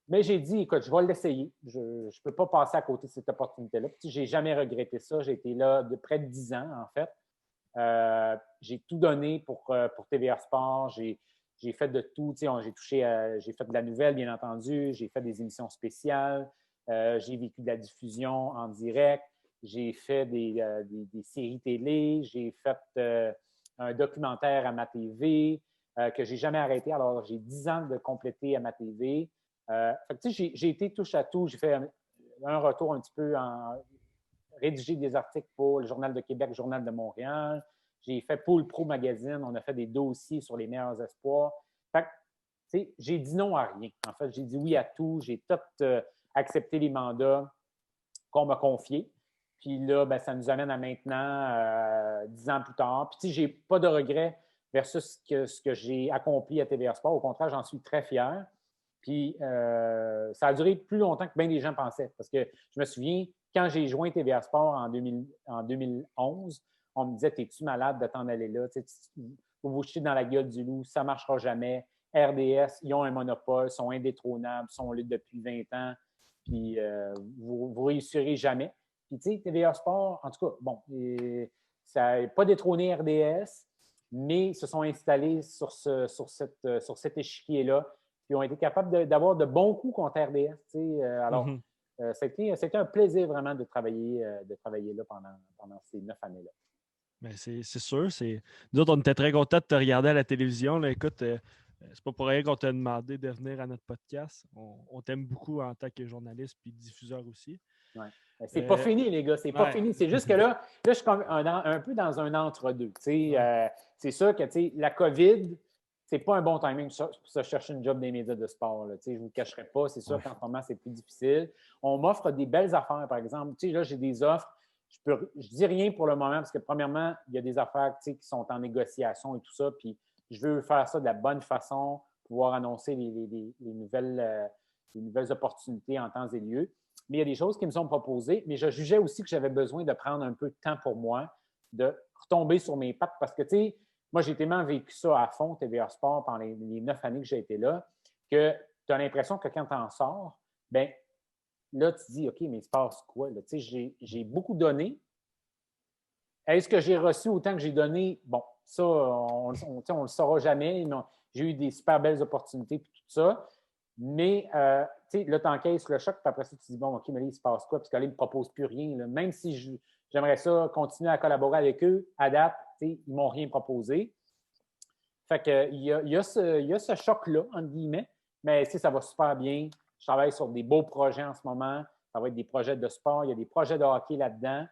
Mais j'ai dit, écoute, je vais l'essayer. Je ne peux pas passer à côté de cette opportunité-là. Puis, je n'ai jamais regretté ça. J'ai été là de près de 10 ans, en fait. J'ai tout donné pour TVA Sport. J'ai fait de tout. J'ai fait de la nouvelle, bien entendu. J'ai fait des émissions spéciales. J'ai vécu de la diffusion en direct. J'ai fait des séries télé. J'ai fait un documentaire à MaTV que je n'ai jamais arrêté. Alors, j'ai 10 ans de compléter à MaTV. J'ai été touche à tout. J'ai fait un retour un petit peu rédiger des articles pour le Journal de Québec, le Journal de Montréal. J'ai fait Pool Pro Magazine. On a fait des dossiers sur les meilleurs espoirs. J'ai dit non à rien. En fait, j'ai dit oui à tout. J'ai tout accepté les mandats qu'on m'a confiés. Puis là, ça nous amène à maintenant, 10 ans plus tard. Puis, je n'ai pas de regrets versus ce que j'ai accompli à TVA Sport. Au contraire, j'en suis très fier. Puis, ça a duré plus longtemps que bien des gens pensaient. Parce que je me souviens, quand j'ai joint TVA Sport en 2011, on me disait « T'es-tu malade de t'en aller là? Vous vous chiez dans la gueule du loup, ça ne marchera jamais. RDS, ils ont un monopole, sont indétrônables, sont là depuis 20 ans, puis vous ne réussirez jamais. » Puis, tu sais, TVA Sport, en tout cas, bon, ça n'a pas détrôné RDS, mais ils se sont installés sur cet échiquier-là. Puis ont été capables d'avoir de bons coups contre RDS. Alors, c'était un plaisir vraiment de travailler là pendant ces 9 années-là. Bien, c'est sûr. Nous autres, on était très contents de te regarder à la télévision. Là. Écoute, c'est pas pour rien qu'on t'a demandé de venir à notre podcast. On t'aime beaucoup en tant que journaliste puis diffuseur aussi. Ouais. C'est pas fini, les gars. C'est pas fini. C'est juste que là, je suis comme un peu dans un entre-deux. C'est sûr que la COVID, c'est pas un bon timing pour se chercher une job des médias de sport. Là. Je ne vous le cacherai pas. C'est sûr qu'en ce moment, c'est plus difficile. On m'offre des belles affaires, par exemple. Là, j'ai des offres. Je dis rien pour le moment parce que, premièrement, il y a des affaires qui sont en négociation et tout ça. Puis, je veux faire ça de la bonne façon, pouvoir annoncer les nouvelles opportunités en temps et lieu. Mais il y a des choses qui me sont proposées, mais je jugeais aussi que j'avais besoin de prendre un peu de temps pour moi, de retomber sur mes pattes parce que, tu sais, moi, j'ai tellement vécu ça à fond, TVA Sport, pendant les 9 années que j'ai été là, que tu as l'impression que quand tu en sors, bien, là, tu te dis, OK, mais il se passe quoi? Là? Tu sais, j'ai beaucoup donné. Est-ce que j'ai reçu autant que j'ai donné? Bon, ça, on ne le saura jamais. Mais j'ai eu des super belles opportunités et tout ça. Mais, tu sais, là, tu encaisses le choc, puis après ça, tu te dis, bon, OK, mais là, il se passe quoi? Puis là, ils ne me proposent plus rien. Là. Même si j'aimerais ça continuer à collaborer avec eux, à date, tu sais, ils ne m'ont rien proposé. Fait que, il y a ce choc-là, entre guillemets, mais tu sais, ça va super bien. Je travaille sur des beaux projets en ce moment. Ça va être des projets de sport. Il y a des projets de hockey là-dedans.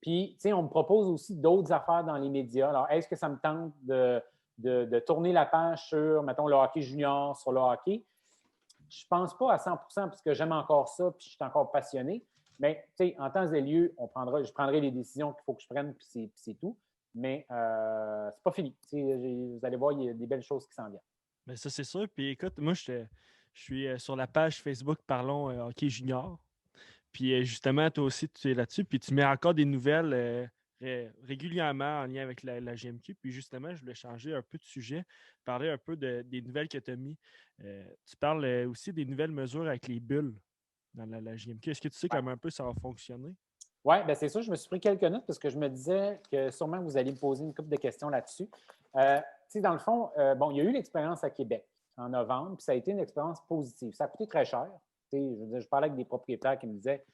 Puis, tu sais, on me propose aussi d'autres affaires dans les médias. Alors, est-ce que ça me tente de tourner la page sur, mettons, le hockey junior, sur le hockey? Je ne pense pas à 100 parce que j'aime encore ça puis je suis encore passionné. Mais, tu sais, en temps et lieu, je prendrai les décisions qu'il faut que je prenne puis c'est tout. Mais c'est pas fini. Vous allez voir, il y a des belles choses qui s'en viennent. Mais ça, c'est sûr. Puis écoute, moi, je suis sur la page Facebook Parlons Hockey Junior. Puis justement, toi aussi, tu es là-dessus. Puis tu mets encore des nouvelles régulièrement en lien avec la GMQ. Puis justement, je voulais changer un peu de sujet, parler un peu des nouvelles que tu as mis. Tu parles aussi des nouvelles mesures avec les bulles dans la GMQ. Est-ce que tu sais comment un peu ça va fonctionner? Oui, bien c'est ça. Je me suis pris quelques notes parce que je me disais que sûrement vous alliez me poser une couple de questions là-dessus. Tu sais, dans le fond, bon, il y a eu l'expérience à Québec en novembre, puis ça a été une expérience positive. Ça a coûté très cher. Tu sais, je veux dire, je parlais avec des propriétaires qui me disaient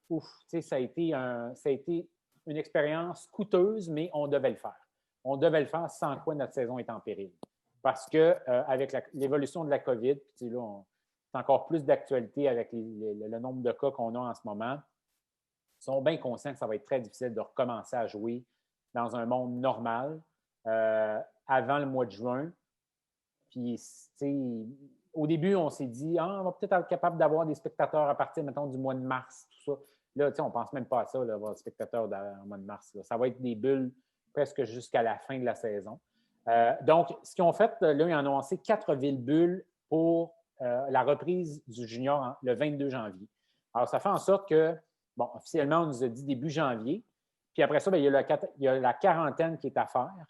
ouf, tu sais, ça a été une expérience coûteuse, mais on devait le faire. On devait le faire sans quoi notre saison est en péril. Parce que avec l'évolution de la COVID, puis tu sais, là, c'est encore plus d'actualité avec le nombre de cas qu'on a en ce moment. Ils sont bien conscients que ça va être très difficile de recommencer à jouer dans un monde normal avant le mois de juin. Puis, au début, on s'est dit, on va peut-être être capable d'avoir des spectateurs à partir, mettons, du mois de mars, tout ça. Là, on ne pense même pas à ça, là, avoir des spectateurs au mois de mars. Là. Ça va être des bulles presque jusqu'à la fin de la saison. Donc, ce qu'ils ont fait, là, ils ont annoncé 4 villes bulles pour la reprise du junior le 22 janvier. Alors, ça fait en sorte que, bon, officiellement, on nous a dit début janvier. Puis après ça, bien, il y a la quarantaine qui est à faire.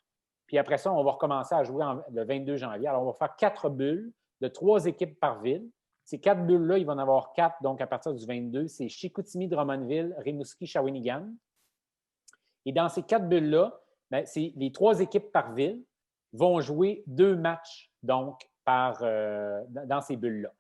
Puis après ça, on va recommencer à jouer le 22 janvier. Alors, on va faire 4 bulles de 3 équipes par ville. Ces 4 bulles-là, il va en avoir 4, donc à partir du 22. C'est Chicoutimi, Drummondville, Rimouski, Shawinigan. Et dans ces 4 bulles-là, bien, c'est les 3 équipes par ville vont jouer 2 matchs, donc, dans ces bulles-là.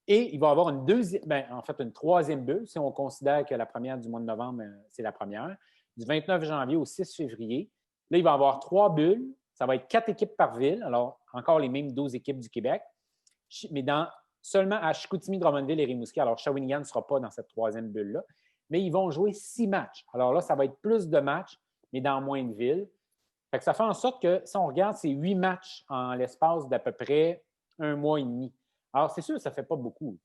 Et il va y avoir une troisième bulle, si on considère que la première du mois de novembre, c'est la première, du 29 janvier au 6 février. Là, il va y avoir 3 bulles. Ça va être 4 équipes par ville. Alors, encore les mêmes 12 équipes du Québec. Mais seulement à Chicoutimi, Drummondville et Rimouski. Alors, Shawinigan ne sera pas dans cette troisième bulle-là. Mais ils vont jouer 6 matchs. Alors là, ça va être plus de matchs, mais dans moins de villes. Fait que ça fait en sorte que, si on regarde, c'est 8 matchs en l'espace d'à peu près 1 mois et demi. Alors, c'est sûr, ça ne fait pas beaucoup.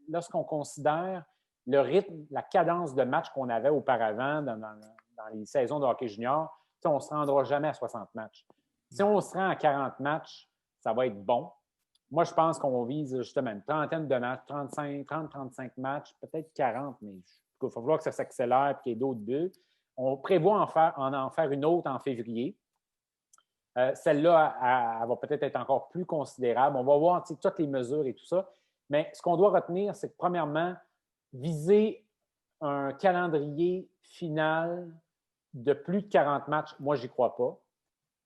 Lorsqu'on considère le rythme, la cadence de match qu'on avait auparavant dans les saisons de hockey junior, on ne se rendra jamais à 60 matchs. Si on se rend à 40 matchs, ça va être bon. Moi, je pense qu'on vise justement une trentaine de matchs, 30-35 matchs, peut-être 40, mais il va falloir que ça s'accélère et qu'il y ait d'autres bulles. On prévoit en faire une autre en février. Celle-là, elle va peut-être être encore plus considérable. On va voir toutes les mesures et tout ça. Mais ce qu'on doit retenir, c'est que premièrement, viser un calendrier final de plus de 40 matchs, moi, je n'y crois pas.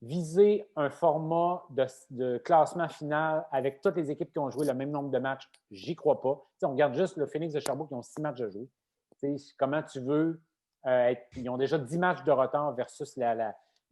Viser un format de classement final avec toutes les équipes qui ont joué le même nombre de matchs, j'y crois pas. On regarde juste le Phoenix de Sherbrooke qui ont 6 matchs à jouer. Comment tu veux ils ont déjà 10 matchs de retard versus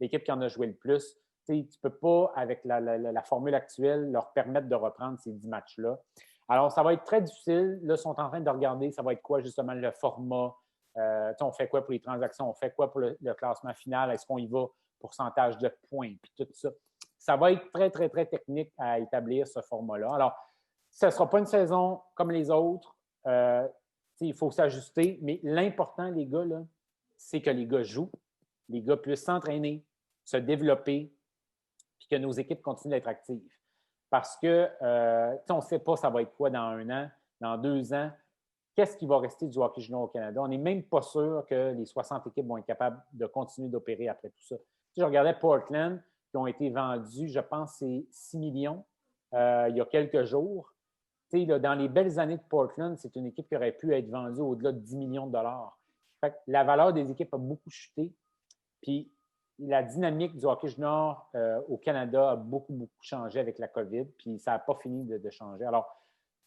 l'équipe qui en a joué le plus. Tu ne peux pas, avec la formule actuelle, leur permettre de reprendre ces 10 matchs-là. Alors, ça va être très difficile. Là, ils sont en train de regarder, ça va être quoi justement le format. On fait quoi pour les transactions? On fait quoi pour le classement final? Est-ce qu'on y va pourcentage de points? Puis tout ça. Ça va être très, très, très technique à établir ce format-là. Alors, ce ne sera pas une saison comme les autres. Il faut s'ajuster. Mais l'important, les gars, là, c'est que les gars jouent, les gars puissent s'entraîner, se développer, puis que nos équipes continuent d'être actives. Parce que, on ne sait pas ça va être quoi dans 1 an, dans 2 ans. qu'est-ce qui va rester du hockey junior au Canada? On n'est même pas sûr que les 60 équipes vont être capables de continuer d'opérer après tout ça. Je regardais Portland, qui ont été vendus, je pense, c'est 6 millions il y a quelques jours. Là, dans les belles années de Portland, c'est une équipe qui aurait pu être vendue au-delà de 10 millions de dollars. Fait que la valeur des équipes a beaucoup chuté. Puis la dynamique du hockey junior au Canada a beaucoup, beaucoup changé avec la COVID. Puis ça n'a pas fini de changer. Alors,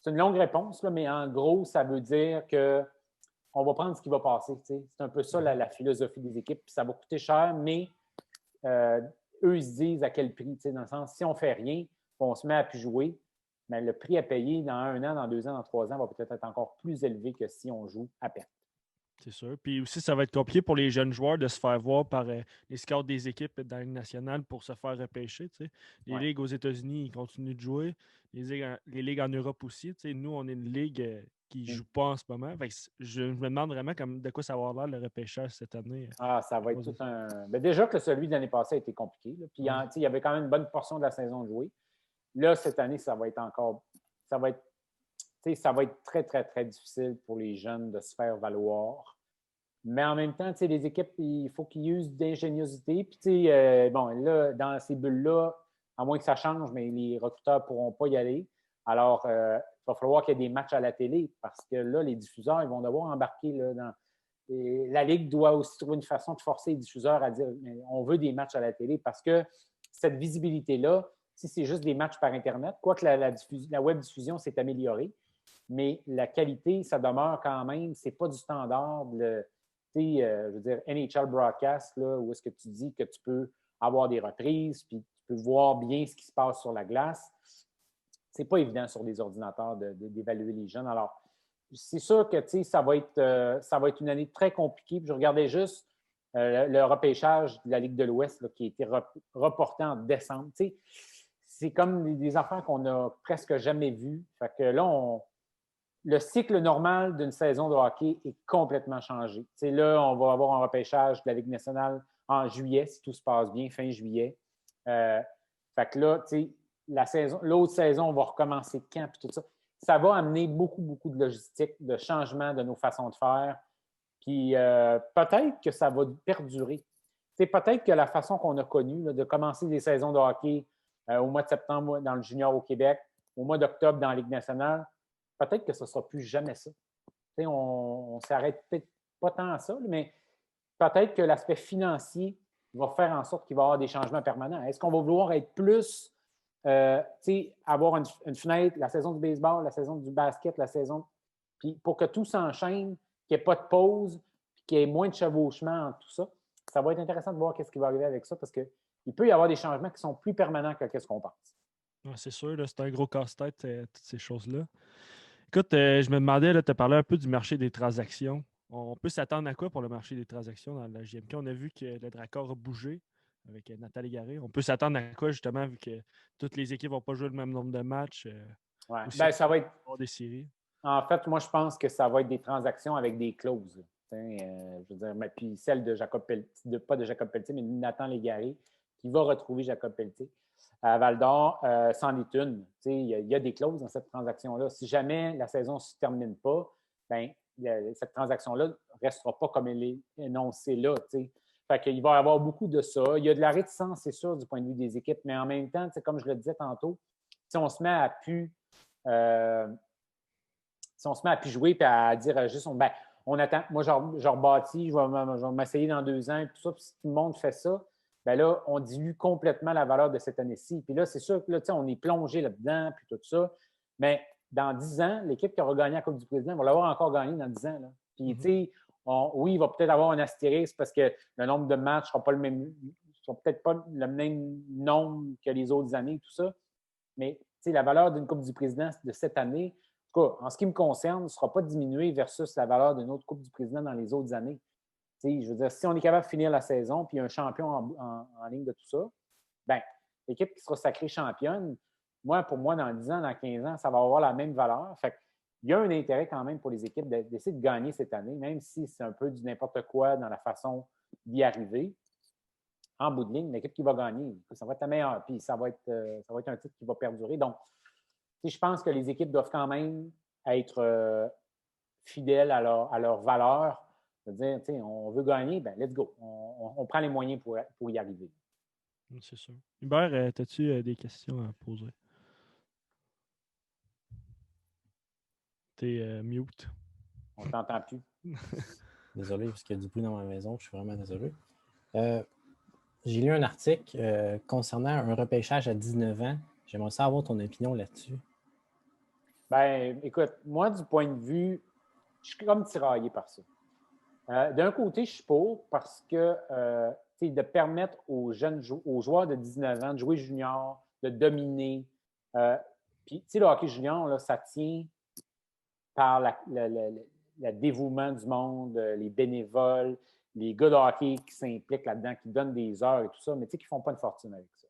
c'est une longue réponse, là, mais en gros, ça veut dire qu'on va prendre ce qui va passer. C'est un peu ça la philosophie des équipes. Puis ça va coûter cher, mais eux, ils se disent à quel prix. Dans le sens, si on ne fait rien, on se met à plus jouer, mais le prix à payer dans 1 an, dans 2 ans, dans 3 ans va peut-être être encore plus élevé que si on joue à perte. C'est sûr. Puis aussi, ça va être compliqué pour les jeunes joueurs de se faire voir par les scouts des équipes dans la Ligue nationale pour se faire repêcher. Les ligues aux États-Unis, ils continuent de jouer. Les ligues en Europe aussi. Nous, on est une ligue qui ne joue pas en ce moment. Fait que je me demande vraiment de quoi ça va avoir l'air le repêchage cette année. Ça va être tout un. Ben déjà que celui de l'année passée a été compliqué. Là. Puis il y avait quand même une bonne portion de la saison jouée. Là, cette année, ça va être encore. Ça va être très, très, très difficile pour les jeunes de se faire valoir. Mais en même temps, les équipes, il faut qu'ils usent d'ingéniosité. Puis, là, dans ces bulles-là, à moins que ça change, mais les recruteurs ne pourront pas y aller. Alors, il va falloir qu'il y ait des matchs à la télé parce que là, les diffuseurs, ils vont devoir embarquer là, dans. Et la Ligue doit aussi trouver une façon de forcer les diffuseurs à dire on veut des matchs à la télé parce que cette visibilité-là, si c'est juste des matchs par Internet, quoique la web diffusion s'est améliorée, mais la qualité, ça demeure quand même, c'est pas du standard. Je veux dire, NHL Broadcast, là, où est-ce que tu dis que tu peux avoir des reprises, puis tu peux voir bien ce qui se passe sur la glace. C'est pas évident sur des ordinateurs d'évaluer les jeunes. Alors, c'est sûr que ça va être une année très compliquée. Puis je regardais juste le repêchage de la Ligue de l'Ouest là, qui a été reporté en décembre. C'est comme des affaires qu'on n'a presque jamais vues. Fait que là, le cycle normal d'une saison de hockey est complètement changé. Là, on va avoir un repêchage de la Ligue nationale en juillet, si tout se passe bien, fin juillet. Fait que là, l'autre saison, on va recommencer quand, puis tout ça. Ça va amener beaucoup, beaucoup de logistique, de changement de nos façons de faire. Puis peut-être que ça va perdurer. Peut-être que la façon qu'on a connue là, de commencer des saisons de hockey au mois de septembre dans le junior au Québec, au mois d'octobre dans la Ligue nationale, peut-être que ce ne sera plus jamais ça. On ne s'arrête peut-être pas tant à ça, mais peut-être que l'aspect financier va faire en sorte qu'il va y avoir des changements permanents. Est-ce qu'on va vouloir être plus, avoir une fenêtre, la saison du baseball, la saison du basket, la saison. Puis pour que tout s'enchaîne, qu'il n'y ait pas de pause, puis qu'il y ait moins de chevauchement en tout ça, ça va être intéressant de voir ce qui va arriver avec ça parce qu'il peut y avoir des changements qui sont plus permanents que ce qu'on pense. Ouais, c'est sûr, c'est un gros casse-tête, toutes ces choses-là. Écoute, je me demandais, tu as parlé un peu du marché des transactions. On peut s'attendre à quoi pour le marché des transactions dans la JMK? On a vu que le Dracor a bougé avec Nathalie Garé. On peut s'attendre à quoi, justement, vu que toutes les équipes ne vont pas jouer le même nombre de matchs? Ça va être des séries. En fait, moi, je pense que ça va être des transactions avec des clauses. Je veux dire, puis celle de Jacob Pelletier, pas de Jacob Pelletier, mais de Nathan Légaré, qui va retrouver Jacob Pelletier à Val-d'Or, c'en est une. Il y a des clauses dans cette transaction-là. Si jamais la saison ne se termine pas, cette transaction-là ne restera pas comme elle est énoncée là. Fait qu'il va y avoir beaucoup de ça. Il y a de la réticence, c'est sûr, du point de vue des équipes, mais en même temps, comme je le disais tantôt, si on se met à plus. Si on se met à plus jouer et à dire juste, on attend, moi, je rebâtis, je vais m'essayer dans 2 ans, et tout ça, puis si tout le monde fait ça, là, on dilue complètement la valeur de cette année-ci. Puis là, c'est sûr que là, on est plongé là-dedans, puis tout ça. Mais dans 10 ans, l'équipe qui aura gagné la Coupe du Président va l'avoir encore gagné dans 10 ans. Là. Puis, oui, il va peut-être avoir un astérisque parce que le nombre de matchs ne sera pas le même, ne sera peut-être pas le même nombre que les autres années, tout ça. Mais, la valeur d'une Coupe du Président de cette année, en tout cas, en ce qui me concerne, ne sera pas diminuée versus la valeur d'une autre Coupe du Président dans les autres années. Je veux dire, si on est capable de finir la saison puis il y a un champion en ligne de tout ça, l'équipe qui sera sacrée championne, pour moi, dans 10 ans, dans 15 ans, ça va avoir la même valeur. Fait qu'il y a un intérêt quand même pour les équipes d'essayer de gagner cette année, même si c'est un peu du n'importe quoi dans la façon d'y arriver. En bout de ligne, l'équipe qui va gagner, ça va être la meilleure, puis ça va être un titre qui va perdurer. Donc, je pense que les équipes doivent quand même être fidèles à leur valeur, de dire, on veut gagner, ben let's go. On prend les moyens pour y arriver. C'est sûr. Hubert, as-tu des questions à poser? T'es mute. On t'entend plus. Désolé, parce qu'il y a du bruit dans ma maison. Je suis vraiment désolé. J'ai lu un article concernant un repêchage à 19 ans. J'aimerais savoir ton opinion là-dessus. Ben, écoute, moi, du point de vue, je suis comme tiraillé par ça. D'un côté, je suis pour parce que de permettre aux joueurs de 19 ans de jouer junior, de dominer. Puis, le hockey junior, là, ça tient par le dévouement du monde, les bénévoles, les gars de hockey qui s'impliquent là-dedans, qui donnent des heures et tout ça, mais qui ne font pas une fortune avec ça.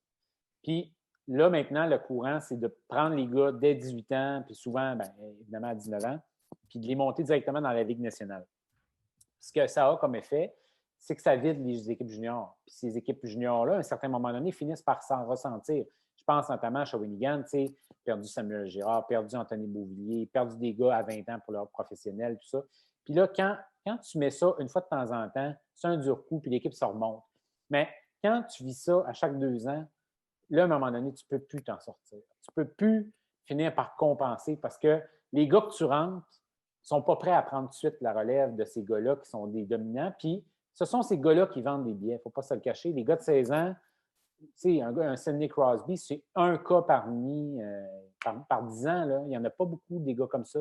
Puis là, maintenant, le courant, c'est de prendre les gars dès 18 ans, puis souvent, bien, évidemment, à 19 ans, puis de les monter directement dans la Ligue nationale. Ce que ça a comme effet, c'est que ça vide les équipes juniors. Puis ces équipes juniors-là, à un certain moment donné, finissent par s'en ressentir. Je pense notamment à Shawinigan, perdu Samuel Girard, perdu Anthony Beauvillier, perdu des gars à 20 ans pour leur professionnel, tout ça. Puis là, quand tu mets ça une fois de temps en temps, c'est un dur coup, puis l'équipe se remonte. Mais quand tu vis ça à chaque 2 ans, là, à un moment donné, tu ne peux plus t'en sortir. Tu ne peux plus finir par compenser parce que les gars que tu rentres ne sont pas prêts à prendre tout de suite la relève de ces gars-là qui sont des dominants. Puis, ce sont ces gars-là qui vendent des billets. Il ne faut pas se le cacher. Les gars de 16 ans, un Sidney Crosby, c'est un cas par 10 ans. Là. Il n'y en a pas beaucoup des gars comme ça.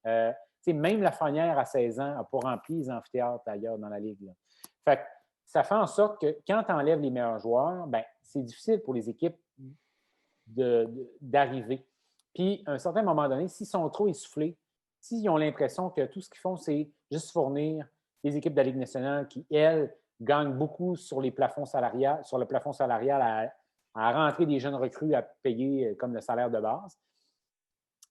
Même Lafrenière, à 16 ans, n'a pas rempli les amphithéâtres ailleurs dans la Ligue. Là. Fait que ça fait en sorte que quand tu enlèves les meilleurs joueurs, ben, c'est difficile pour les équipes d'arriver. Puis, à un certain moment donné, s'ils sont trop essoufflés, s'ils ont l'impression que tout ce qu'ils font, c'est juste fournir les équipes de la Ligue nationale qui, elles, gagnent beaucoup sur le plafond salarial à rentrer des jeunes recrues à payer comme le salaire de base,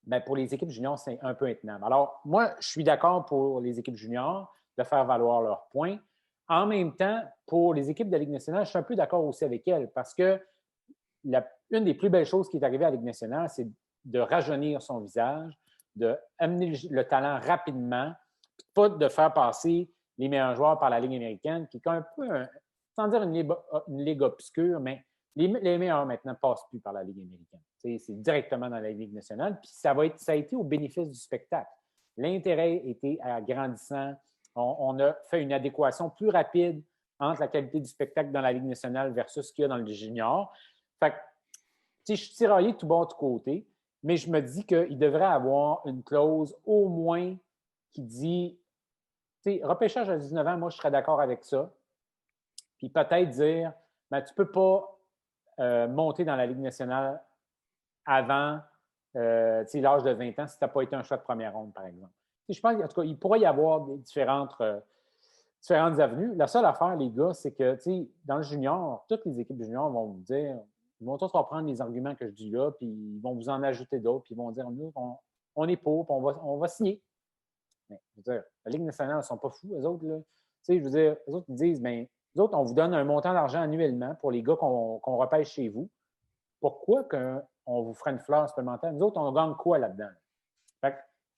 bien, pour les équipes juniors, c'est un peu intenable. Alors, moi, je suis d'accord pour les équipes juniors de faire valoir leurs points. En même temps, pour les équipes de la Ligue nationale, je suis un peu d'accord aussi avec elles parce que une des plus belles choses qui est arrivée à la Ligue nationale, c'est de rajeunir son visage, d'amener le talent rapidement, puis pas de faire passer les meilleurs joueurs par la Ligue américaine, qui est un peu, sans dire une ligue obscure, mais les meilleurs maintenant ne passent plus par la Ligue américaine. C'est directement dans la Ligue nationale, puis ça a été au bénéfice du spectacle. L'intérêt était grandissant. On a fait une adéquation plus rapide entre la qualité du spectacle dans la Ligue nationale versus ce qu'il y a dans le junior. Fait que, je suis tiraillé de tout bord, de tout côté, mais je me dis qu'il devrait avoir une clause au moins qui dit, repêchage à 19 ans, moi, je serais d'accord avec ça. Puis peut-être dire, ben, tu ne peux pas monter dans la Ligue nationale avant l'âge de 20 ans si tu n'as pas été un choix de première ronde, par exemple. Je pense qu'en tout cas, il pourrait y avoir des différentes avenues. La seule affaire, les gars, c'est que dans le junior, toutes les équipes juniors vont vous dire, ils vont tous reprendre les arguments que je dis là, puis ils vont vous en ajouter d'autres, puis ils vont dire, nous, on est pour, puis on va signer. Mais, je veux dire, la Ligue nationale, ils ne sont pas fous, eux autres. Là. Je veux dire, eux autres, ils disent, bien, nous autres, on vous donne un montant d'argent annuellement pour les gars qu'on repêche chez vous. Pourquoi qu'on vous ferait une fleur supplémentaire? Nous autres, on gagne quoi là-dedans?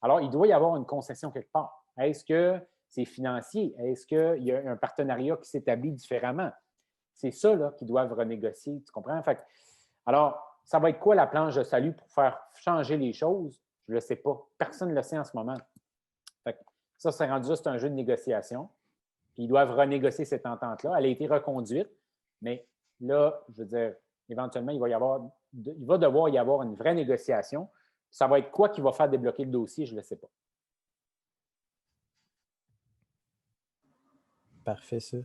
Alors, il doit y avoir une concession quelque part. Est-ce que c'est financier? Est-ce qu'il y a un partenariat qui s'établit différemment? C'est ça là, qu'ils doivent renégocier, tu comprends? Alors, ça va être quoi la planche de salut pour faire changer les choses? Je ne le sais pas. Personne ne le sait en ce moment. Ça, c'est rendu juste un jeu de négociation. Puis ils doivent renégocier cette entente-là. Elle a été reconduite, mais là, je veux dire, éventuellement, il va devoir y avoir une vraie négociation. Ça va être quoi qui va faire débloquer le dossier? Je ne le sais pas. Parfait, ça.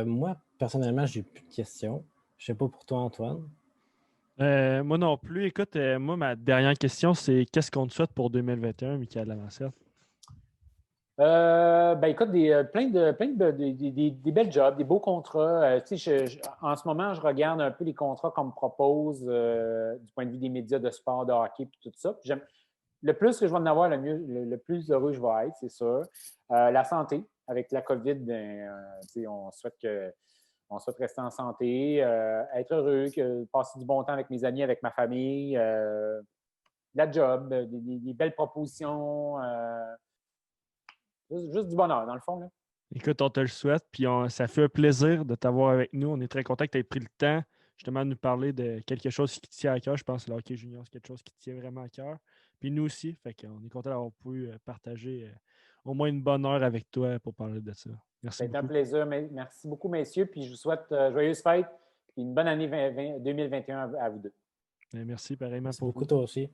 Moi, personnellement, j'ai plus de questions. Je ne sais pas pour toi, Antoine. Moi non plus. Écoute, moi, ma dernière question, c'est qu'est-ce qu'on te souhaite pour 2021, Michael Lalancette? Écoute, des belles jobs, des beaux contrats. En ce moment, je regarde un peu les contrats qu'on me propose du point de vue des médias de sport, de hockey et tout ça. Puis le plus que je vais en avoir, le plus heureux je vais être, c'est sûr. La santé, avec la COVID, on souhaite rester en santé, être heureux, passer du bon temps avec mes amis, avec ma famille, la job, des belles propositions. Juste du bonheur, dans le fond. Là. Écoute, on te le souhaite, puis ça fait un plaisir de t'avoir avec nous. On est très content que tu aies pris le temps justement de nous parler de quelque chose qui te tient à cœur. Je pense que le hockey junior, c'est quelque chose qui te tient vraiment à cœur. Puis nous aussi, fait qu'on est content d'avoir pu partager au moins une bonne heure avec toi pour parler de ça. Merci C'est un beaucoup. plaisir. Merci beaucoup, messieurs. Puis je vous souhaite joyeuses fêtes et une bonne année 2021 à vous deux. Merci pareillement Merci pour beaucoup, vous. toi aussi.